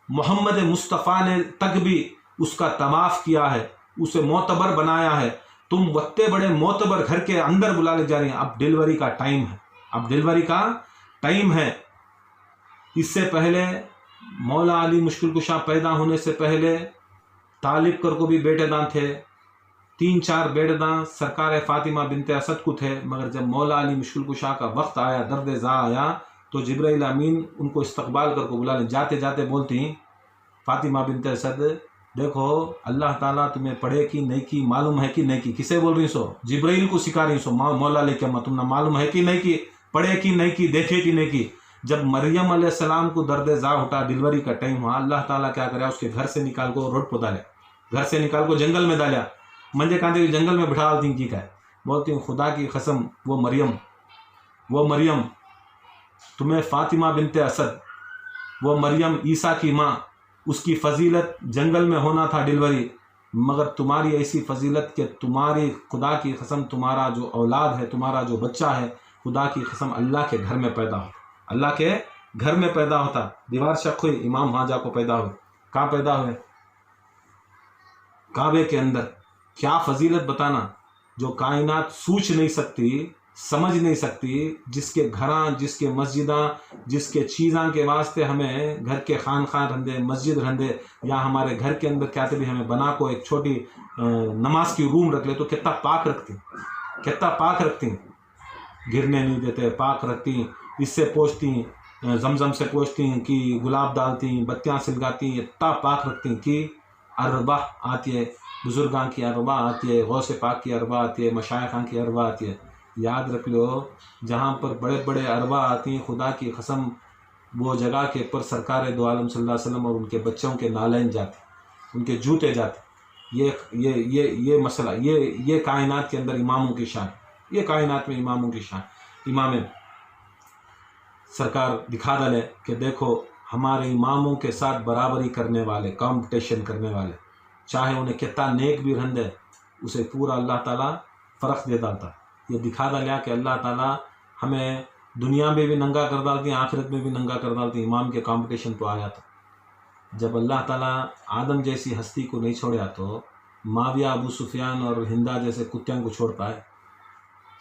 محمد مصطفیٰ نے تک بھی اس کا طواف کیا ہے، اسے معتبر بنایا ہے. تم وقتے بڑے معتبر گھر کے اندر بلا لے جا رہی ہیں. اب ڈیلیوری کا ٹائم ہے، اب ڈیلیوری کا ٹائم ہے. اس سے پہلے مولا علی مشکل کشا پیدا ہونے سے پہلے طالب کر کو بھی بیٹے داں تھے، 3-4 بیٹے داں سرکار فاطمہ بنت اسد کو تھے. مگر جب مولا علی مشکل کشا کا وقت آیا، درد زا آیا، تو جبرائیل امین ان کو استقبال کر کو بلا لیں. جاتے جاتے بولتی فاطمہ بنت اسد دیکھو اللہ تعالیٰ تمہیں پڑھے کی نہیں کی معلوم ہے کہ نہیں کی. کسے بول رہی سو؟ جبرائیل کو سکھا رہی سو. مولا علیہ کے تم نہ معلوم ہے کہ نہیں کی، پڑھے کی نہیں کی، دیکھے کی نہیں کی. جب مریم علیہ السلام کو درد زا اٹھا، ڈیلیوری کا ٹائم ہوا، اللہ تعالیٰ کیا کرا اس کے گھر سے نکال کو روڈ پہ ڈالیا، گھر سے نکال کو جنگل میں ڈالیا. منجے کانتے جنگل میں بٹھا ڈالتی کی ہے. بولتی ہوں خدا کی قسم وہ مریم تمہیں فاطمہ بنت اسد، وہ مریم عیسیٰ کی ماں، اس کی فضیلت جنگل میں ہونا تھا ڈیلیوری. مگر تمہاری ایسی فضیلت کہ تمہاری خدا کی قسم تمہارا جو اولاد ہے، تمہارا جو بچہ ہے، خدا کی قسم اللہ کے گھر میں پیدا ہوتا، اللہ کے گھر میں پیدا ہوتا. دیوار شق ہوئی، امام وہاں جا کو پیدا ہوئے. کہاں پیدا ہوئے؟ کعبے کے اندر. کیا فضیلت بتانا جو کائنات سوچ نہیں سکتی، سمجھ نہیں سکتی. جس کے گھراں، جس کے مسجداں، جس کے چیزاں کے واسطے ہمیں گھر کے خانخواہ رہندے، مسجد رہندے، یا ہمارے گھر کے اندر کیا بھی ہمیں بنا کو ایک چھوٹی نماز کی روم رکھ لے تو کتنا پاک رکھتی، کتنا پاک رکھتی. گرنے نہیں دیتے، پاک رکھتی. اس سے پوچھتی، زمزم سے پوچھتی کہ گلاب ڈالتی، بتیاں سلگاتی، اتنا پاک رکھتی کہ اربع آتی ہے، بزرگاں کی اربع آتی ہے، غوث پاک کی اربع آتی ہے، مشائخاں کی اربع آتی ہے. یاد رکھ لو جہاں پر بڑے بڑے اربع آتی ہیں، خدا کی قسم وہ جگہ کے پر سرکار دو عالم صلی اللہ علیہ وسلم اور ان کے بچوں کے نالین جاتے، ان کے جوتے جاتے. یہ مسئلہ، یہ کائنات کے اندر اماموں کی شان، یہ کائنات میں اماموں کی شان. امام سرکار دکھا ڈالے کہ دیکھو ہمارے اماموں کے ساتھ برابری کرنے والے، کمپٹیشن کرنے والے، چاہے انہیں کتنا نیک بھی رہندے، اسے پورا اللہ تعالیٰ فرق دے ڈالتا. یہ دکھا ڈالیا کہ اللہ تعالیٰ ہمیں دنیا میں بھی ننگا کر ڈالتی، آخرت میں بھی ننگا کر ڈالتی. امام کے کمپٹیشن تو آیا تھا جب اللہ تعالیٰ آدم جیسی ہستی کو نہیں چھوڑیا تو معاویہ، ابو سفیان اور ہندا جیسے کتوں کو چھوڑتا ہے.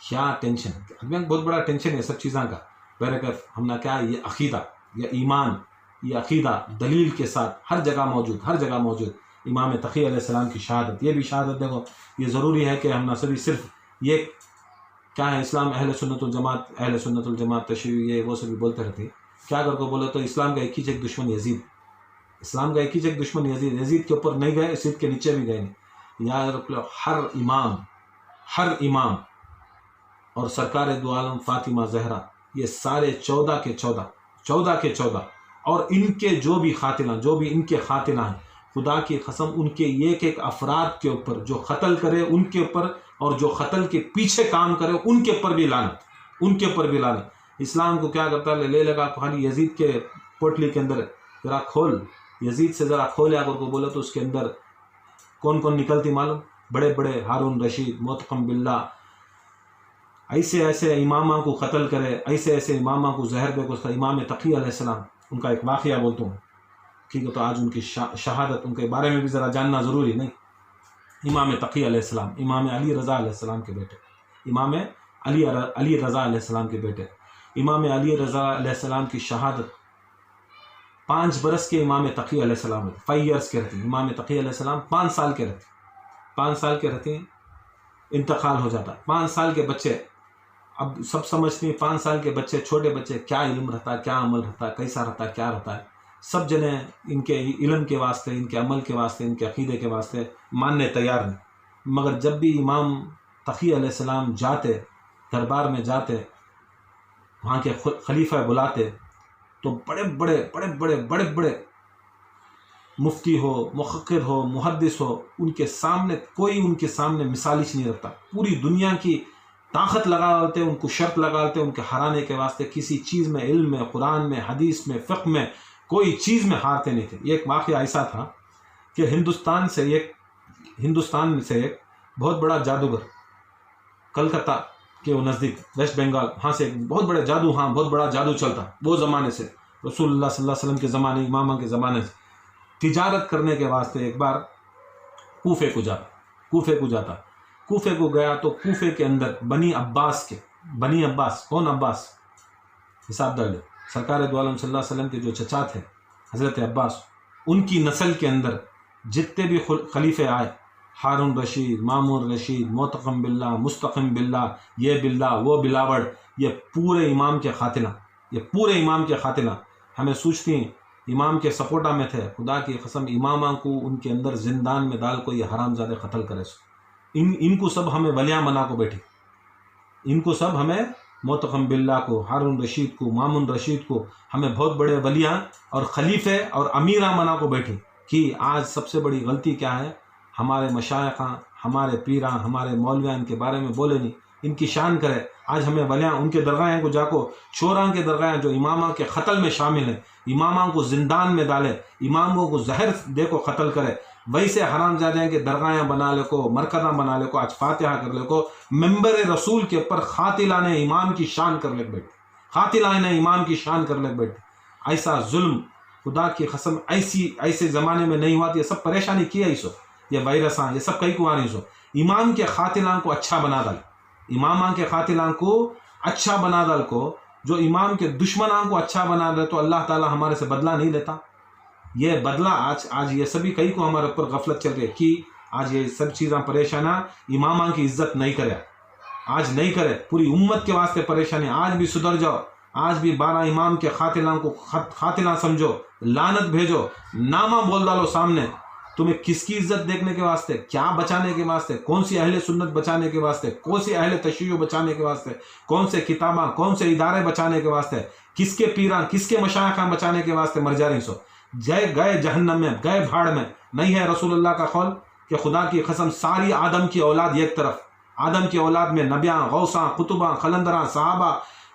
کیا ٹینشن، بہت بڑا ٹینشن ہے سب چیزاں کا. بیرکف ہم نے کیا، یہ عقیدہ، یہ ایمان، یہ عقیدہ دلیل کے ساتھ ہر جگہ موجود، ہر جگہ موجود. امام تقی علیہ السلام کی شہادت، یہ بھی شہادت دیکھو. یہ ضروری ہے کہ ہم نہ صرف یہ کیا ہے اسلام اہل سنت الجماعت تشیع یہ وہ سب بھی بولتے رہتے ہیں. کیا اگر کو بولے تو اسلام کا ایک ہی ایک دشمن یزید، اسلام کا ایک ہی ایک دشمن یزید کے اوپر نہیں گئے، یزید کے نیچے بھی گئے نہیں. یاد رکھ لو، ہر امام اور سرکار دو عالم فاطمہ زہرا، یہ سارے 14 کے 14 اور ان کے جو بھی ان کے خاتنہ ہیں، خدا کی قسم ان کے ایک ایک افراد کے اوپر، جو قتل کرے ان کے اوپر اور جو قتل کے پیچھے کام کرے ان کے اوپر بھی لعنت. اسلام کو کیا کرتا ہے، لے لگا خالی یزید کے پوٹلی کے اندر ذرا کھول، یزید سے ذرا کھولے اگر کو بولے تو اس کے اندر کون کون نکلتی معلوم؟ بڑے بڑے ہارون رشید، موتقم باللہ، ایسے امامہ کو قتل کرے، ایسے امامہ کو زہر دے کو. امام تقی علیہ السلام، ان کا ایک واقعہ بولتا ہوں، ٹھیک ہے؟ تو آج ان کی شہادت، ان کے بارے میں بھی ذرا جاننا ضروری نہیں. امام تقی علیہ السلام، امام علی رضا علیہ السلام کے بیٹے، امام علی رضا علیہ السلام کے بیٹے. امام علی رضا علیہ السلام کی شہادت 5 برس کے امام تقی علیہ السلام 5 ایئرس کے رہتے ہیں. امام تقی علیہ السلام 5 سال کے رہتے ہیں، انتقال ہو جاتا. 5 سال کے بچے، اب سب سمجھتے ہیں 5 سال کے بچے، چھوٹے بچے، کیا علم رہتا ہے، کیا عمل رہتا ہے، کیسا رہتا ہے، کیا رہتا ہے. سب جنے ان کے علم کے واسطے، ان کے عمل کے واسطے، ان کے عقیدے کے واسطے ماننے تیار نہیں. مگر جب بھی امام تقی علیہ السلام جاتے، دربار میں جاتے، وہاں کے خلیفہ بلاتے، تو بڑے مفتی ہو، محقق ہو، محدث ہو، کوئی ان کے سامنے مثالش نہیں رکھتا. پوری دنیا کی طاقت لگا ڈالتے، ان کو شرط لگا ڈالتے ان کے ہرانے کے واسطے. کسی چیز میں، علم میں، قرآن میں، حدیث میں، فقہ میں، کوئی چیز میں ہارتے نہیں تھے. ایک واقعہ ایسا تھا کہ ہندوستان سے ایک بہت بڑا جادوگر، کلکتہ کے نزدیک ویسٹ بنگال، وہاں سے ایک بہت بڑا جادو چلتا. وہ زمانے سے، رسول اللہ صلی اللہ علیہ وسلم کے زمانے، امامہ کے زمانے سے تجارت کرنے کے واسطے ایک بار کوفے کو جاتا. کوفے کو گیا تو کوفے کے اندر بنی عباس، کون عباس؟ حساب دار لے، سرکار دو عالم صلی اللہ علیہ وسلم کے جو چچا تھے حضرت عباس، ان کی نسل کے اندر جتنے بھی خلیفے آئے، ہارون رشید، مامون رشید، موتقم باللہ، مستقم باللہ، یہ باللہ، وہ بلاوڑ، یہ پورے امام کے خاتنہ. ہمیں سوچتی ہیں امام کے سپورٹا میں تھے. خدا کی قسم، امامہ کو ان کے اندر زندان میں ڈال کو یہ حرام زادے قتل کرے. ان کو سب ہمیں ولیاں بنا کو بیٹھی، ان کو سب ہمیں موتقم باللہ کو، ہارون رشید کو، مامون رشید کو، ہمیں بہت بڑے ولیاں اور خلیفے اور امیراں بنا کو بیٹھی. کہ آج سب سے بڑی غلطی کیا ہے؟ ہمارے مشائخاں، ہمارے پیراں، ہمارے مولویاں ان کے بارے میں بولے نہیں، ان کی شان کرے. آج ہمیں ولیاں ان کے درگاہیں کو جا کو، چوراں کے درگاہیں جو امامہ کے قتل میں شامل ہیں، امامہ کو زندان میں ڈالے، اماموں کو زہر دے کو قتل کرے، ویسے حرام زادے ہیں کہ درگاہیں بنا لے کو، مرکزاں بنا لے کو، آج فاتحہ کر لے کو، ممبر رسول کے اوپر قاتلانہ امام کی شان کر لے بیٹھے. ایسا ظلم، خدا کی قسم، ایسے زمانے میں نہیں ہوا. یہ سب پریشانی کی ہے، یہ وائرساں، یہ سب کئی کو آ رہی سو. امام کے قاتلان کو اچھا بنا ڈال، امامہ کے قاتلان کو اچھا بنا ڈال کو، جو امام کے دشمنان کو اچھا بنا دے تو اللہ تعالی ہمارے سے بدلہ نہیں لیتا. یہ بدلہ آج یہ سبھی کئی کو ہمارے اوپر غفلت چل رہی ہے کہ آج یہ سب چیزاں پریشانہ، امامہ کی عزت نہیں کرے، پوری امت کے واسطے پریشانی. آج بھی سدھر جاؤ، آج بھی 12 امام کے قاتلان کو قاتلان سمجھو، لعنت بھیجو، نامہ بول ڈالو سامنے. تمہیں کس کی عزت دیکھنے کے واسطے، کیا بچانے کے واسطے، کون سی اہل سنت بچانے کے واسطے، کون سی اہل تشیع بچانے کے واسطے، کون سے کتاباں، کون سے ادارے بچانے کے واسطے، کس کے پیراں، کس کے مشائخاں بچانے کے واسطے مر جا رہی سو. گئے جہنم میں، گئے بھاڑ میں. نہیں ہے رسول اللہ کا قول کہ خدا کی قسم ساری آدم کی اولاد ایک طرف، آدم کی اولاد میں نبیاں، غوثاں، قطباں، قلندراں، صحابہ،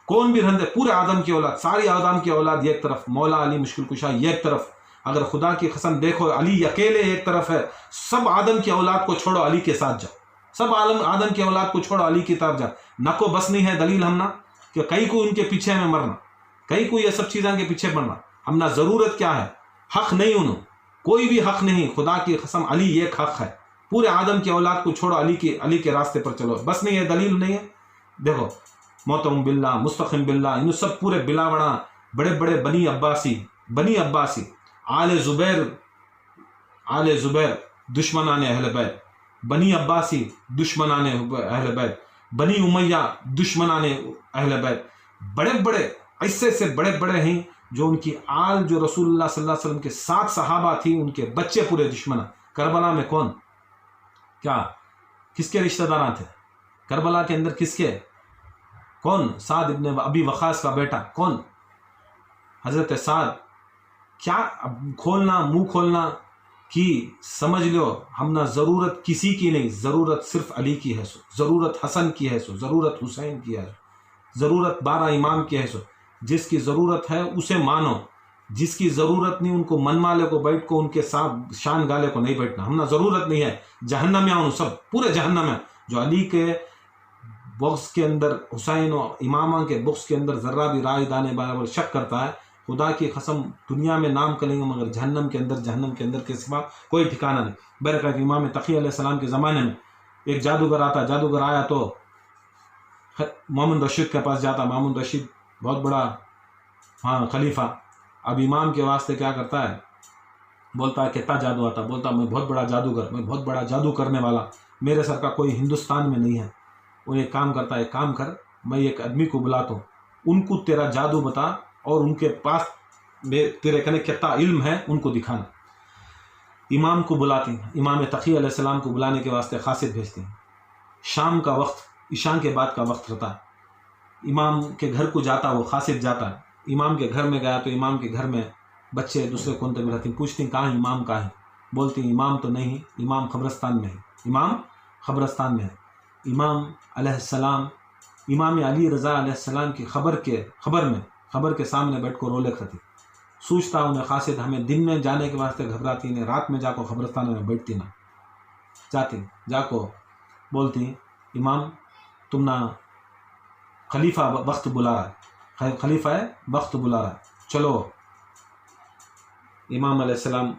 کون بھی رہندے، پورے آدم کی اولاد، ساری آدم کی اولاد ایک طرف، مولا علی مشکل کشا ایک طرف. اگر خدا کی قسم دیکھو، علی اکیلے ایک طرف ہے. سب آدم کی اولاد کو چھوڑو، علی کے ساتھ جاؤ. سب آدم کی اولاد کو چھوڑو، علی کی طرف جاؤ. نہ کو بس نہیں ہے دلیل ہمنا کہ کئی کو ان کے پیچھے میں مرنا، کئی کو یہ سب چیزاں کے پیچھے مرنا. ہمنا ضرورت کیا ہے؟ حق نہیں، انہوں کوئی بھی حق نہیں. خدا کی قسم علی ایک حق ہے. پورے آدم کی اولاد کو چھوڑو، علی کے راستے پر چلو. بس نہیں ہے، دلیل نہیں ہے. دیکھو موتقم باللہ، مستقم باللہ، ان سب پورے بلاوڑاں، بڑے بڑے بنی عباسی، آل زبیر دشمنان اہل بیت، بنی عباسی دشمنان اہل بیت، بنی امیہ دشمنان اہل بیت، بڑے بڑے ایسے سے بڑے بڑے ہیں جو ان کی آل جو رسول اللہ صلی اللہ علیہ وسلم کے 7 صحابہ تھی، ان کے بچے پورے دشمن۔ کربلا میں کون کیا کس کے رشتہ داران تھے؟ کربلا کے اندر کس کے؟ کون؟ سعد ابن ابی وقاص کا بیٹا کون؟ حضرت سعد۔ کیا کھولنا منہ کھولنا کی سمجھ لو ہم نہ ضرورت کسی کی نہیں، ضرورت صرف علی کی ہے، سو ضرورت حسن کی ہے، سو ضرورت حسین کی ہے، ضرورت 12 امام کی ہے، سو جس کی ضرورت ہے اسے مانو، جس کی ضرورت نہیں ان کو من والے کو بیٹھ کو ان کے ساتھ شان گالے کو نہیں بیٹھنا، ہم نہ ضرورت نہیں ہے، جہنم میں آؤں سب پورے جہنم ہے۔ جو علی کے بغض کے اندر، حسین و امامہ کے بغض کے اندر ذرہ بھی رائے دانے برابر شک کرتا ہے، خدا کی قسم دنیا میں نام کریں گے مگر جہنم کے اندر کے سوا کوئی ٹھکانہ نہیں۔ برکت امام تقی علیہ السلام کے زمانے میں ایک جادوگر آتا، جادوگر آیا تو مامون رشید کے پاس جاتا، مامون رشید بہت بڑا خلیفہ، اب امام کے واسطے کیا کرتا ہے، بولتا ہے کتنا جادو آتا، بولتا میں بہت بڑا جادوگر، میں بہت بڑا جادو کرنے والا، میرے سر کا کوئی ہندوستان میں نہیں ہے۔ وہ ایک کام کرتا ہے، ایک کام کر، میں ایک آدمی کو بلاتا ہوں، ان کو تیرا جادو بتا اور ان کے پاس تیرے کنے کتنا علم ہے ان کو دکھانا۔ امام کو بلاتی، امام تقی علیہ السلام کو بلانے کے واسطے قاصد بھیجتے ہیں۔ شام کا وقت، عشاء کے بعد کا وقت رہتا ہے، امام کے گھر کو جاتا، وہ قاصد جاتا ہے، امام کے گھر میں گیا تو امام کے گھر میں بچے دوسرے کون بھی رہتے ہیں، پوچھتے ہیں کہاں امام کہاں ہے، بولتے ہیں امام تو نہیں، امام قبرستان میں ہے، امام قبرستان میں ہے۔ امام علیہ السلام، امام علی رضا علیہ السلام کی خبر کے سامنے بیٹھ کو رولے کھتی، سوچتا انہیں قاصد ہمیں دن میں جانے کے واسطے گھبراتی نے، رات میں جا کو قبرستان میں بیٹھتی نہ، جاتی جا کو بولتی امام تم نہ خلیفہ وقت بلا رہا ہے، خلیفہ ہے وقت بلا رہا ہے، چلو۔ امام علیہ السلام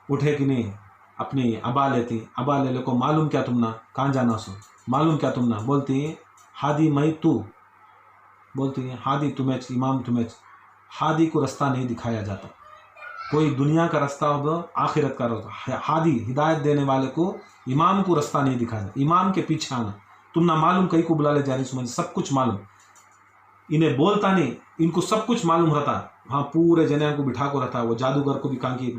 اٹھے کہ نہیں، اپنی ابا لیتی، ابا لے کو معلوم کیا تم نہ کہاں جانا سو، معلوم کیا تم نہ، بولتی ہادی میں تو، بولتی ہادی تمہیں، امام تمہیں، ہادی کو رستہ نہیں دکھایا جاتا، کوئی دنیا کا رستہ ہوگا آخرت کا رستہ، ہادی ہدایت دینے والے کو امام کو رستہ نہیں دکھایا جاتا، امام کے پیچھے آنا، تم نہ معلوم کئی کو بلا لے جا رہی سمجھ، سب کچھ معلوم، انہیں بولتا نہیں، ان کو سب کچھ معلوم رہتا، وہاں پورے جنیاں کو بٹھا کو رہتا، وہ جادوگر کو بھی کہا کہ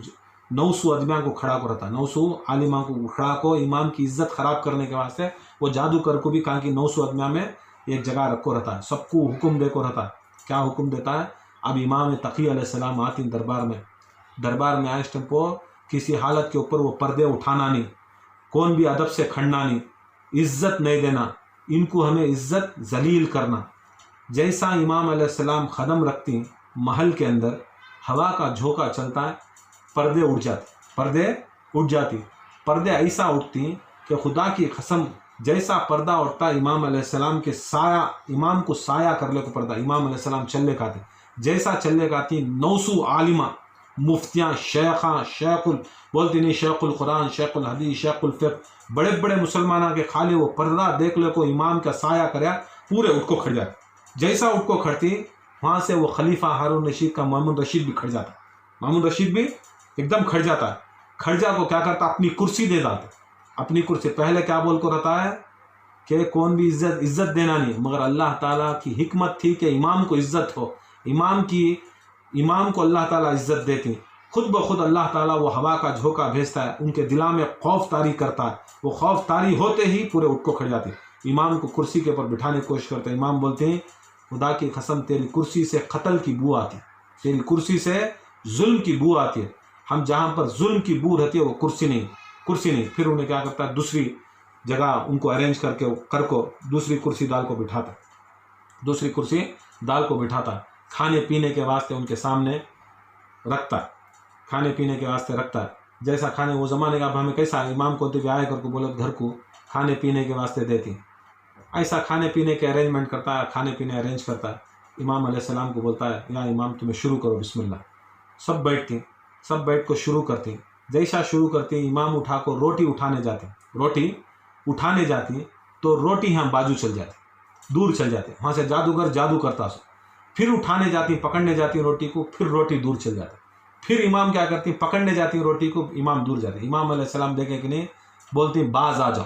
900 ادمیاں کو کھڑا کو رہتا، 900 عالماں کو کھڑا کو امام کی عزت خراب کرنے کے واسطے وہ جادوگر کو بھی کہا کہ 900 ادمیاں میں ایک جگہ رکھو رہتا ہے، سب کو حکم دے کو رہتا، کیا حکم دیتا ہے، اب امام تقی علیہ السلام آتی دربار میں آئے ٹمپو، کسی حالت کے اوپر وہ پردے اٹھانا نہیں، کون بھی ادب سے کھڑنا نہیں، عزت نہیں دینا، ان کو ہمیں عزت ذلیل کرنا۔ جیسا امام علیہ السلام قدم رکھتی محل کے اندر، ہوا کا جھونکا چلتا ہے، پردے اٹھ جاتی، پردے ایسا اٹھتی کہ خدا کی قسم جیسا پردہ اٹھتا امام علیہ السلام کے سایہ، امام کو سایہ کر لے کو پردہ، امام علیہ السلام چلے کھاتے، جیسا چلے کھاتی 900 عالمہ، مفتیاں، شیخ بولتی نہیں، شیخ القرآن، شیخ الحدیث، شیخ الفقہ، بڑے بڑے مسلمانوں کے خالی وہ پردہ دیکھ لے کو امام کا سایہ کریا، پورے اٹھ کو کھڑ جاتے، جیسا اٹھ کو کھڑتی وہاں سے وہ خلیفہ ہارون رشید کا مامون رشید بھی کھڑ جاتا، مامون رشید بھی ایک دم کھڑ جاتا ہے، کھڑ جا کو کیا کرتا، اپنی کرسی دے داتا، اپنی کرسی، پہلے کیا بول کو رہتا ہے کہ کون بھی عزت دینا نہیں، مگر اللہ تعالیٰ کی حکمت تھی کہ امام کو عزت ہو، امام کو اللہ تعالیٰ عزت دیتی، خود بخود اللہ تعالیٰ وہ ہوا کا جھونکا بھیجتا ہے، ان کے دلوں میں خوف طاری کرتا ہے، وہ خوف طاری ہوتے ہی پورے اٹھ کو کھڑ جاتے، امام کو کرسی کے اوپر بٹھانے کی کوشش کرتے، امام بولتے ہیں خدا کی قسم تیری کرسی سے قتل کی بو آتی، تیری کرسی سے ظلم کی بو آتی ہے، ہم جہاں پر ظلم کی بو رہتی ہے وہ کرسی نہیں، پھر انہیں کیا کرتا ہے، دوسری جگہ ان کو ارینج کر کو دوسری کرسی دال کو بٹھاتا، کھانے پینے کے واسطے ان کے سامنے رکھتا ہے، جیسا کھانے وہ زمانے کا، اب ہمیں کیسا امام کو بھی آئے کر کو بولت گھر کو کھانے پینے کے واسطے دیتی، ایسا کھانے پینے کے ارینجمنٹ کرتا ہے، کھانے پینے ارینج کرتا ہے، امام علیہ السلام کو بولتا ہے یا امام تمہیں شروع کرو بسم اللہ، سب بیٹھ کو شروع کرتی، جیسا شروع کرتی امام اٹھا کو روٹی اٹھانے جاتی تو روٹی ہم بازو چل جاتی، دور چل جاتے، وہاں سے جادوگر جادو کرتا سو، پھر اٹھانے جاتی، پکڑنے جاتی روٹی کو، پھر روٹی دور چل جاتی، پھر امام کیا کرتی، پکڑنے جاتی روٹی کو، امام دور جاتے، امام علیہ السلام دیکھیں کہ نہیں، بولتی باز آ جاؤ،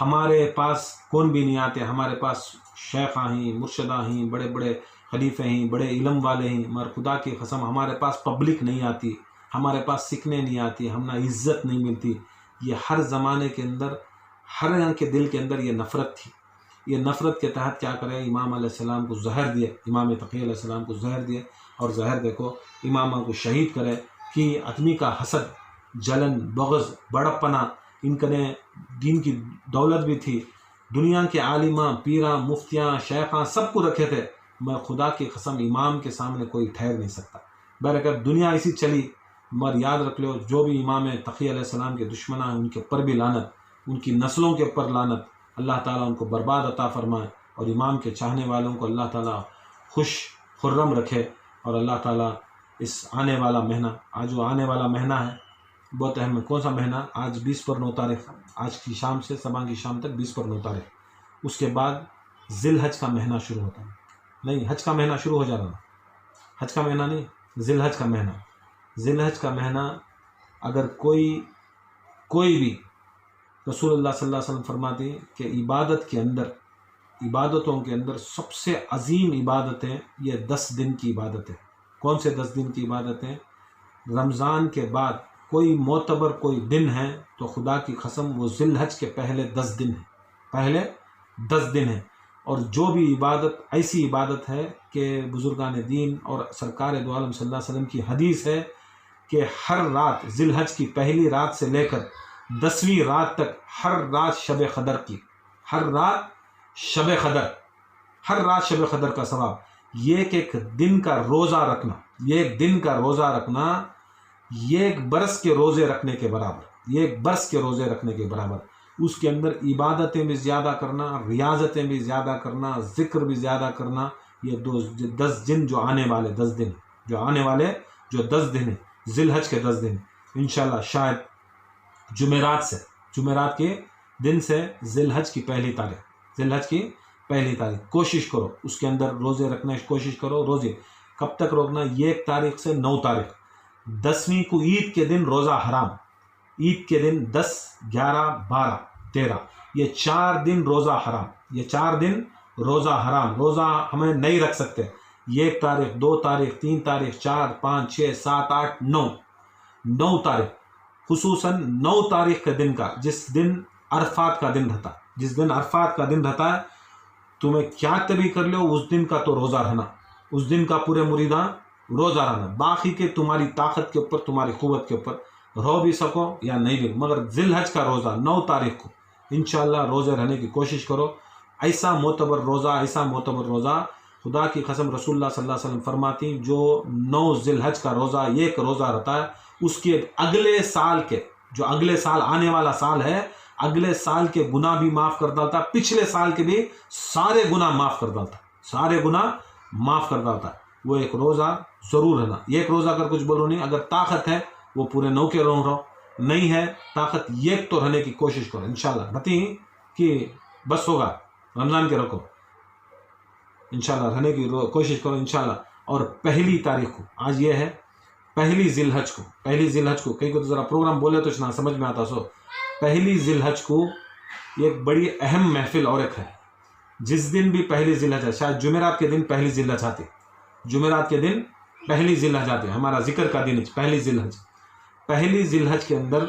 ہمارے پاس کون بھی نہیں آتے، ہمارے پاس شیخاں ہیں، مرشدہ ہیں، بڑے بڑے خلیفے ہیں، بڑے علم والے ہیں، مگر خدا کی قسم ہمارے پاس پبلک نہیں آتی، ہمارے پاس سیکھنے نہیں آتی، ہمیں عزت نہیں ملتی۔ یہ ہر زمانے کے اندر، ہر ایک کے دل کے اندر یہ نفرت تھی۔ یہ نفرت کے تحت کیا کرے، امام علیہ السلام کو زہر دیے، امام تقی علیہ السلام کو زہر دیے، اور زہر دیکھو امامہ کو شہید کرے کہ آدمی کا حسد، جلن، بغض، بڑپنا، ان کے دین کی دولت بھی تھی، دنیا کے عالماں، پیراں، مفتیاں، شیخاں سب کو رکھے تھے، میں خدا کی قسم امام کے سامنے کوئی ٹھہر نہیں سکتا۔ بہرکیف دنیا ایسی چلی، مگر یاد رکھ لو جو بھی امام تقی علیہ السلام کے دشمنان ہیں ان کے اوپر بھی لعنت، ان کی نسلوں کے اوپر لعنت، اللہ تعالیٰ ان کو برباد عطا فرمائے، اور امام کے چاہنے والوں کو اللہ تعالیٰ خوش خرم رکھے، اور اللہ تعالیٰ اس آنے والا مہینہ، آج جو آنے والا مہینہ ہے بہت اہم ہے۔ کون سا مہینہ؟ آج 20 پر 9 تاریخ، آج کی شام سے صبح کی شام تک 20 پر 9 تاریخ، اس کے بعد ذی الحج کا مہینہ شروع ہوتا ہے، نہیں حج کا مہینہ شروع ہو جا رہا، حج کا مہینہ نہیں، ذی الحج کا مہینہ۔ ذی الحج کا مہینہ اگر کوئی بھی، رسول اللہ صلی اللہ علیہ وسلم فرماتے ہیں کہ عبادت کے اندر، عبادتوں کے اندر سب سے عظیم عبادتیں یہ 10 دن کی عبادتیں۔ کون سے 10 دن کی عبادتیں؟ رمضان کے بعد کوئی معتبر کوئی دن ہے تو خدا کی قسم وہ ذی الحج کے پہلے 10 دن ہیں، پہلے 10 دن ہیں۔ اور جو بھی عبادت ایسی عبادت ہے کہ بزرگان دین اور سرکار دو عالم صلی اللہ علیہ وسلم کی حدیث ہے کہ ہر رات، ذی الحج کی پہلی رات سے لے کر 10ویں رات تک، ہر رات شب قدر کی، ہر رات شب قدر، ہر رات شب قدر کا ثواب۔ یہ ایک دن کا روزہ رکھنا، یہ ایک دن کا روزہ رکھنا، یہ ایک برس کے روزے رکھنے کے برابر، یہ ایک برس کے روزے رکھنے کے برابر۔ اس کے اندر عبادتیں بھی زیادہ کرنا، ریاضتیں بھی زیادہ کرنا، ذکر بھی زیادہ کرنا۔ یہ 10 دن جو آنے والے 10 دن، جو آنے والے جو 10 دن ہیں، ذی الحج کے 10 دن، انشاءاللہ شاید جمعرات کے دن سے ذی الحج کی پہلی تاریخ، ذی الحج کی پہلی تاریخ کوشش کرو اس کے اندر روزے رکھنے کی کوشش کرو۔ روزے کب تک روکنا؟ 1 تاریخ سے 9 تاریخ، 10ویں کو عید کے دن روزہ حرام، عید کے دن 10، 11، 12، 13، یہ 4 دن روزہ حرام، یہ 4 دن روزہ حرام، روزہ ہمیں نہیں رکھ سکتے۔ 1 تاریخ، 2 تاریخ، 3 تاریخ، 4، 5، 6، 7، 8، 9 تاریخ، خصوصاً 9 تاریخ کے دن کا، جس دن عرفات کا دن رہتا، جس دن عرفات کا دن رہتا ہے، تمہیں کیا تبھی کر لو اس دن کا تو روزہ رہنا، اس دن کا پورے مریداں روزہ رہنا، باقی کے تمہاری طاقت کے اوپر، تمہاری قوت کے اوپر، رو بھی سکو یا نہیں بھی، مگر ذی الحج کا روزہ 9 تاریخ کو انشاءاللہ روزے رہنے کی کوشش کرو۔ ایسا معتبر روزہ، خدا کی قسم رسول اللہ صلی اللہ علیہ وسلم فرماتی جو 9 ذی الحج کا روزہ، ایک روزہ رہتا ہے، اس کے اگلے سال کے، جو اگلے سال آنے والا سال ہے، اگلے سال کے گناہ بھی معاف کر ڈالتا، پچھلے سال کے بھی سارے گناہ معاف کر ڈالتا، سارے گناہ معاف کر ڈالتا۔ وہ ایک روزہ ضرور رہنا، ایک روزہ اگر کچھ بولو نہیں، اگر طاقت ہے وہ پورے 9 کے رہو، نہیں ہے طاقت ایک تو رہنے کی کوشش کرو انشاءاللہ، بتی کہ بس ہوگا رمضان کے رکھو، انشاءاللہ رہنے کی کوشش کرو انشاءاللہ۔ اور پہلی تاریخ کو، آج یہ ہے پہلی ذی الحج کو، کئی کو تو ذرا پروگرام بولے تو نہ سمجھ میں آتا، سو پہلی ذی الحج کو ایک بڑی اہم محفل اور ایک ہے، جس دن بھی پہلی ذی الحج ہے، شاید جمعرات کے دن پہلی ذی الحج آتی، جمعرات کے دن پہلی ذی الحج آتی، ہمارا ذکر کا دن پہلی ذی الحج۔ پہلی ذی الحج کے اندر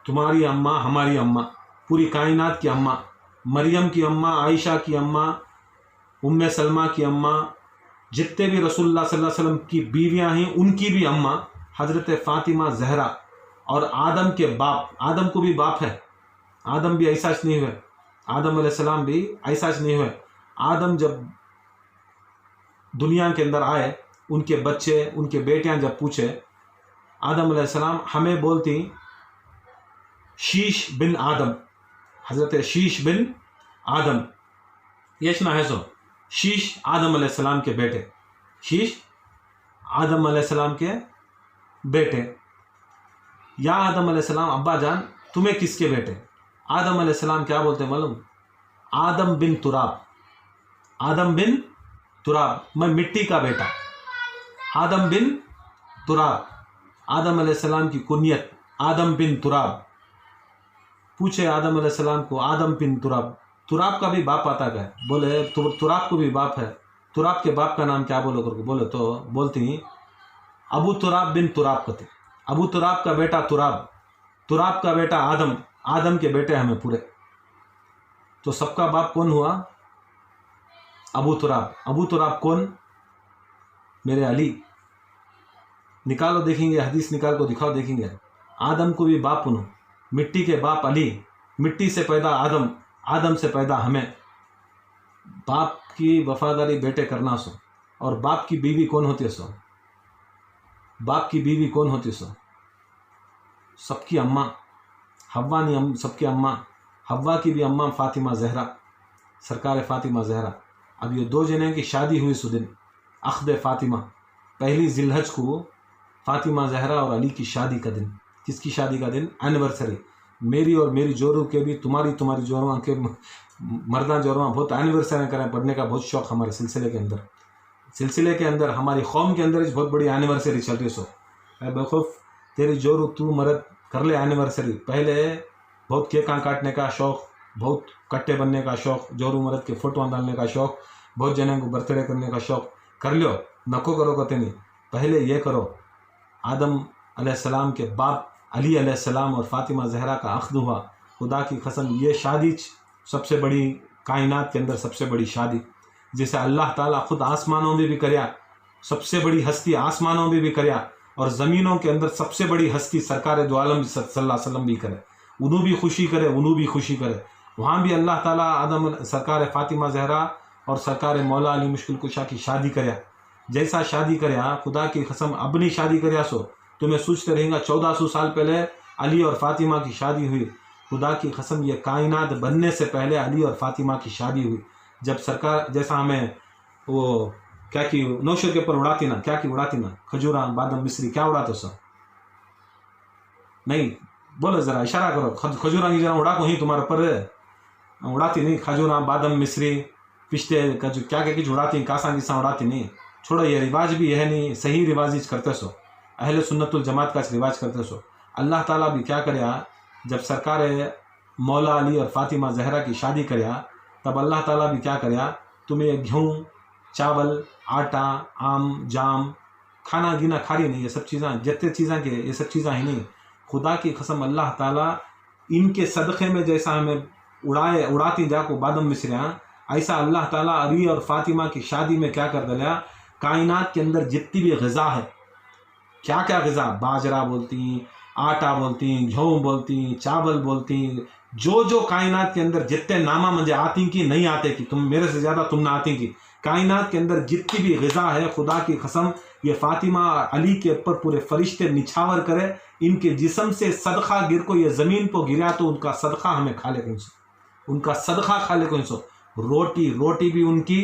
تمہاری اماں، ہماری اماں، پوری کائنات کی اماں، مریم کی اماں، عائشہ کی اماں، ام سلمہ کی اماں، جتنے بھی رسول اللہ صلی اللہ علیہ وسلم کی بیویاں ہیں ان کی بھی اماں حضرت فاطمہ زہرا، اور آدم کے باپ، آدم کو بھی باپ ہے، آدم بھی ایسا نہیں ہوئے، آدم علیہ السلام بھی ایسا نہیں ہوئے۔ آدم جب دنیا کے اندر آئے، ان کے بچے، ان کے بیٹیاں جب پوچھے، آدم علیہ السلام ہمیں بولتی شیش بن آدم، حضرت شیش بن آدم، یش نہ ہے سو شیش آدم علیہ السلام کے بیٹے، شیش آدم علیہ السلام کے بیٹے، یا آدم علیہ السلام ابا جان تمہیں کس کے بیٹے؟ آدم علیہ السلام کیا بولتے ہیں معلوم؟ آدم بن تراب، آدم بن تراب، میں مٹی کا بیٹا، آدم بن تراب، آدم علیہ السلام کی کنیت آدم بن تراب۔ پوچھے آدم علیہ السلام کو، آدم بن تراب، تراب کا بھی باپ آتا ہے؟ بولے تراب کو بھی باپ ہے، تراب کے باپ کا نام کیا بولو کر کے بولے تو بولتی ابو تراب بن تراب کہتے، ابو تراب کا بیٹا تراب، تراب کا بیٹا آدم، آدم کے بیٹے ہمیں پورے. تو سب کا باپ کون ہوا؟ ابو تراب. ابو تراب کون؟ میرے علی. نکالو دیکھیں گے، حدیث نکال کو دکھاؤ دیکھیں گے. آدم کو بھی باپ انہوں، مٹی کے باپ علی، مٹی سے پیدا آدم، آدم سے پیدا ہمیں. باپ کی وفاداری بیٹے کرنا سو. اور باپ کی بیوی کون ہوتی ہے سو؟ باپ کی بیوی کون ہوتی سو؟ سب کی اماں. حوا نہیں، سب کی اماں. حوا کی بھی اماں فاطمہ زہرا، سرکار فاطمہ زہرا. اب یہ دو جنوں کی شادی ہوئی سو دن عقد فاطمہ، پہلی ذی الحج کو فاطمہ زہرا اور علی کی شادی کا دن. کس کی شادی کا دن؟ اینیورسری. میری اور میری جوروں کے بھی، تمہاری جوڑواں کے، مرداں جوڑواں بہت اینیورسری کریں، پڑھنے کا بہت شوق ہمارے سلسلے کے اندر ہماری قوم کے اندر بہت بڑی اینیورسری چل رہی سو. اے بیوقوف، تیری جورو تو مرد کر لے اینیورسری. پہلے بہت کیکاں کاٹنے کا شوق، بہت کٹے بننے کا شوق، جورو مرد کے فوٹوان ڈالنے کا شوق، بہت جنوں کو برتھ ڈے کرنے کا شوق کر لو. نکو کرو کہتے نہیں، پہلے یہ کرو. آدم علیہ السلام کے باپ علی علیہ السلام اور فاطمہ زہرا کا عقد ہوا. خدا کی قسم یہ شادی سب سے بڑی، کائنات کے اندر سب سے بڑی شادی، جسے اللہ تعالیٰ خود آسمانوں میں بھی کریا، سب سے بڑی ہستی آسمانوں میں بھی کریا، اور زمینوں کے اندر سب سے بڑی ہستی سرکار دو عالم صلی اللہ علیہ وسلم بھی کرے. انہوں بھی خوشی کرے، انہوں بھی خوشی کرے. وہاں بھی اللہ تعالیٰ آدم، سرکار فاطمہ زہرا اور سرکار مولا علی مشکل کشا کی شادی کریا. جیسا شادی کریا، خدا کی قسم اپنی شادی کریا سو تو میں سوچتے رہیں گا 1400 سال پہلے علی اور فاطمہ کی شادی ہوئی. خدا کی قسم یہ کائنات بننے سے پہلے علی اور فاطمہ کی شادی ہوئی. جب سرکار جیسا ہمیں وہ کیا کی نوشر کے اوپر اڑاتی نا، کیا کی اڑاتی نا، کھجورا بادام مصری، کیا اڑاتے سو؟ نہیں بولو ذرا اشارہ کرو. کھجورا کی جرا اڑا کو ہی تمہارے اوپر اڑاتی نہیں. کھجورا بادام مصری پشتے کیا کچھ اڑاتی، کاساں کساں اڑاتی نہیں. چھوڑو، یہ رواج بھی یہ نہیں، صحیح رواج کرتے سو، اہل سنت الجماعت کا رواج کرتے سو. اللہ تعالیٰ بھی کیا کریا، جب سرکار مولا علی اور فاطمہ زہرا کی شادی کریا، تب اللہ تعالیٰ بھی کیا کریا، تمہیں گیہوں، چاول، آٹا، آم، جام، کھانا گینا کھاری نہیں. یہ سب چیزاں جتنے چیزاں کے یہ سب چیزاں ہی نہیں. خدا کی قسم اللہ تعالیٰ ان کے صدقے میں جیسا ہمیں اڑاتی جا کو بادم مصریاں، ایسا اللہ تعالیٰ علی اور فاطمہ کی شادی میں کیا کر دیا، کائنات کے اندر جتنی بھی غذا ہے، کیا کیا غذا، باجرہ بولتی، آٹا بولتی، گھیوں بولتی، چاول بولتی، جو کائنات کے اندر جتنے نامہ مجھے آتی کی نہیں آتے کی، تم میرے سے زیادہ تم نہ آتی کی، کائنات کے اندر جتنی بھی غذا ہے، خدا کی قسم یہ فاطمہ علی کے اوپر پورے فرشتے نچھاور کرے. ان کے جسم سے صدقہ گر کو یہ زمین پہ گرا تو ان کا صدقہ ہمیں کھا لے کہیں سو، ان کا صدقہ کھا لے کہیں سو. روٹی بھی ان کی،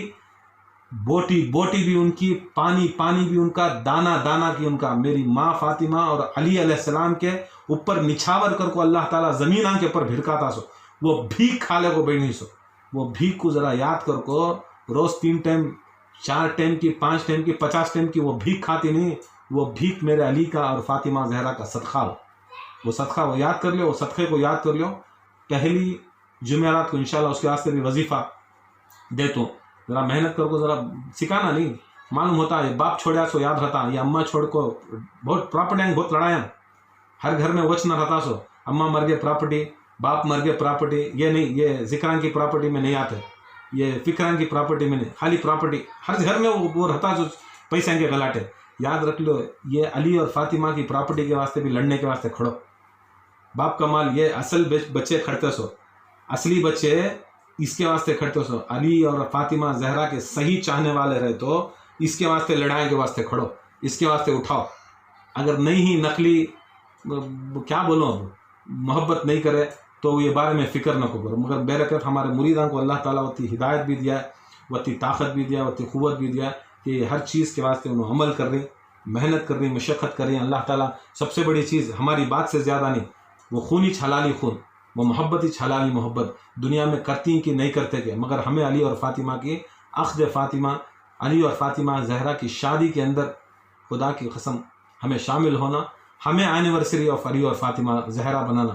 بوٹی بھی ان کی، پانی بھی ان کا، دانا کی ان کا. میری ماں فاطمہ اور علی علیہ السلام کے اوپر نچھاور کر کو اللہ تعالیٰ زمین کے اوپر بھڑکاتا سو. وہ بھیک کھا لے کو بیٹھ سو. وہ بھیک کو ذرا یاد کر کو، روز 3 ٹائم 4 ٹائم کی 5 ٹائم کی 50 ٹائم کی وہ بھیک کھاتی نہیں. وہ بھیک میرے علی کا اور فاطمہ زہرا کا صدقہ ہو. وہ صدقہ وہ یاد کر لو، وہ صدقے کو یاد کر لو. پہلی جمعرات کو انشاءاللہ اس کے واسطے بھی وظیفہ دے تو ذرا محنت کر کو، ذرا سکھانا نہیں معلوم ہوتا ہے. باپ چھوڑیا سو یاد رہتا، یہ اماں چھوڑ کو بہت پراپرٹی، بہت لڑائیاں ہر گھر میں وچ نہ رہتا سو. اماں مر گئے پراپرٹی، باپ مر گئے پراپرٹی، یہ نہیں، یہ ذکران کی پراپرٹی میں نہیں آتے، یہ فکران کی پراپرٹی میں نہیں، خالی پراپرٹی ہر گھر میں وہ رہتا جو پیسے کے گلاٹے. یاد رکھ لو، یہ علی اور فاطمہ کی پراپرٹی کے واسطے بھی لڑنے کے واسطے کھڑو. باپ کا مال، یہ اصل بچے کھڑتے سو، اصلی بچے اس کے واسطے کھڑتے سو. علی اور فاطمہ زہرا کے صحیح چاہنے والے رہے تو اس کے واسطے لڑائی کے واسطے کھڑو، اس کے واسطے اٹھاؤ. اگر نہیں ہی نقلی کیا بولوں اب محبت نہیں کرے تو یہ بارے میں فکر نہ کرو. مگر بیرکت ہمارے مریدان کو اللہ تعالیٰ وتی ہدایت بھی دیا ہے، وتی طاقت بھی دیا، وتی قوت بھی دیا کہ ہر چیز کے واسطے انہوں عمل کر رہی، محنت کر رہی، مشقت کر رہی. اللہ تعالیٰ سب سے بڑی چیز ہماری بات سے زیادہ نہیں، وہ خونی حلالی خون، وہ محبت ہی حلالی محبت دنیا میں کرتی کہ نہیں کرتے کہ. مگر ہمیں علی اور فاطمہ کی عقد فاطمہ، علی اور فاطمہ زہرا کی شادی کے اندر خدا کی قسم ہمیں شامل ہونا، ہمیں اینیورسری آف علی اور فاطمہ زہرا بنانا.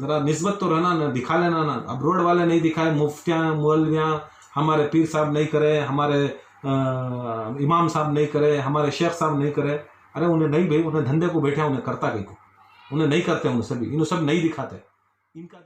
ذرا نسبت تو رہنا نا، دکھا لینا نا. اب روڈ والے نہیں دکھائے، مفتیاں مولویاں ہمارے پیر صاحب نہیں کرے، ہمارے امام صاحب نہیں کرے، ہمارے شیخ صاحب نہیں کرے. ارے انہیں نہیں بھائی، انہیں دھندے کو بیٹھے، انہیں کرتا کہ انہیں نہیں کرتے، انہیں سب نہیں دکھاتے. ان کا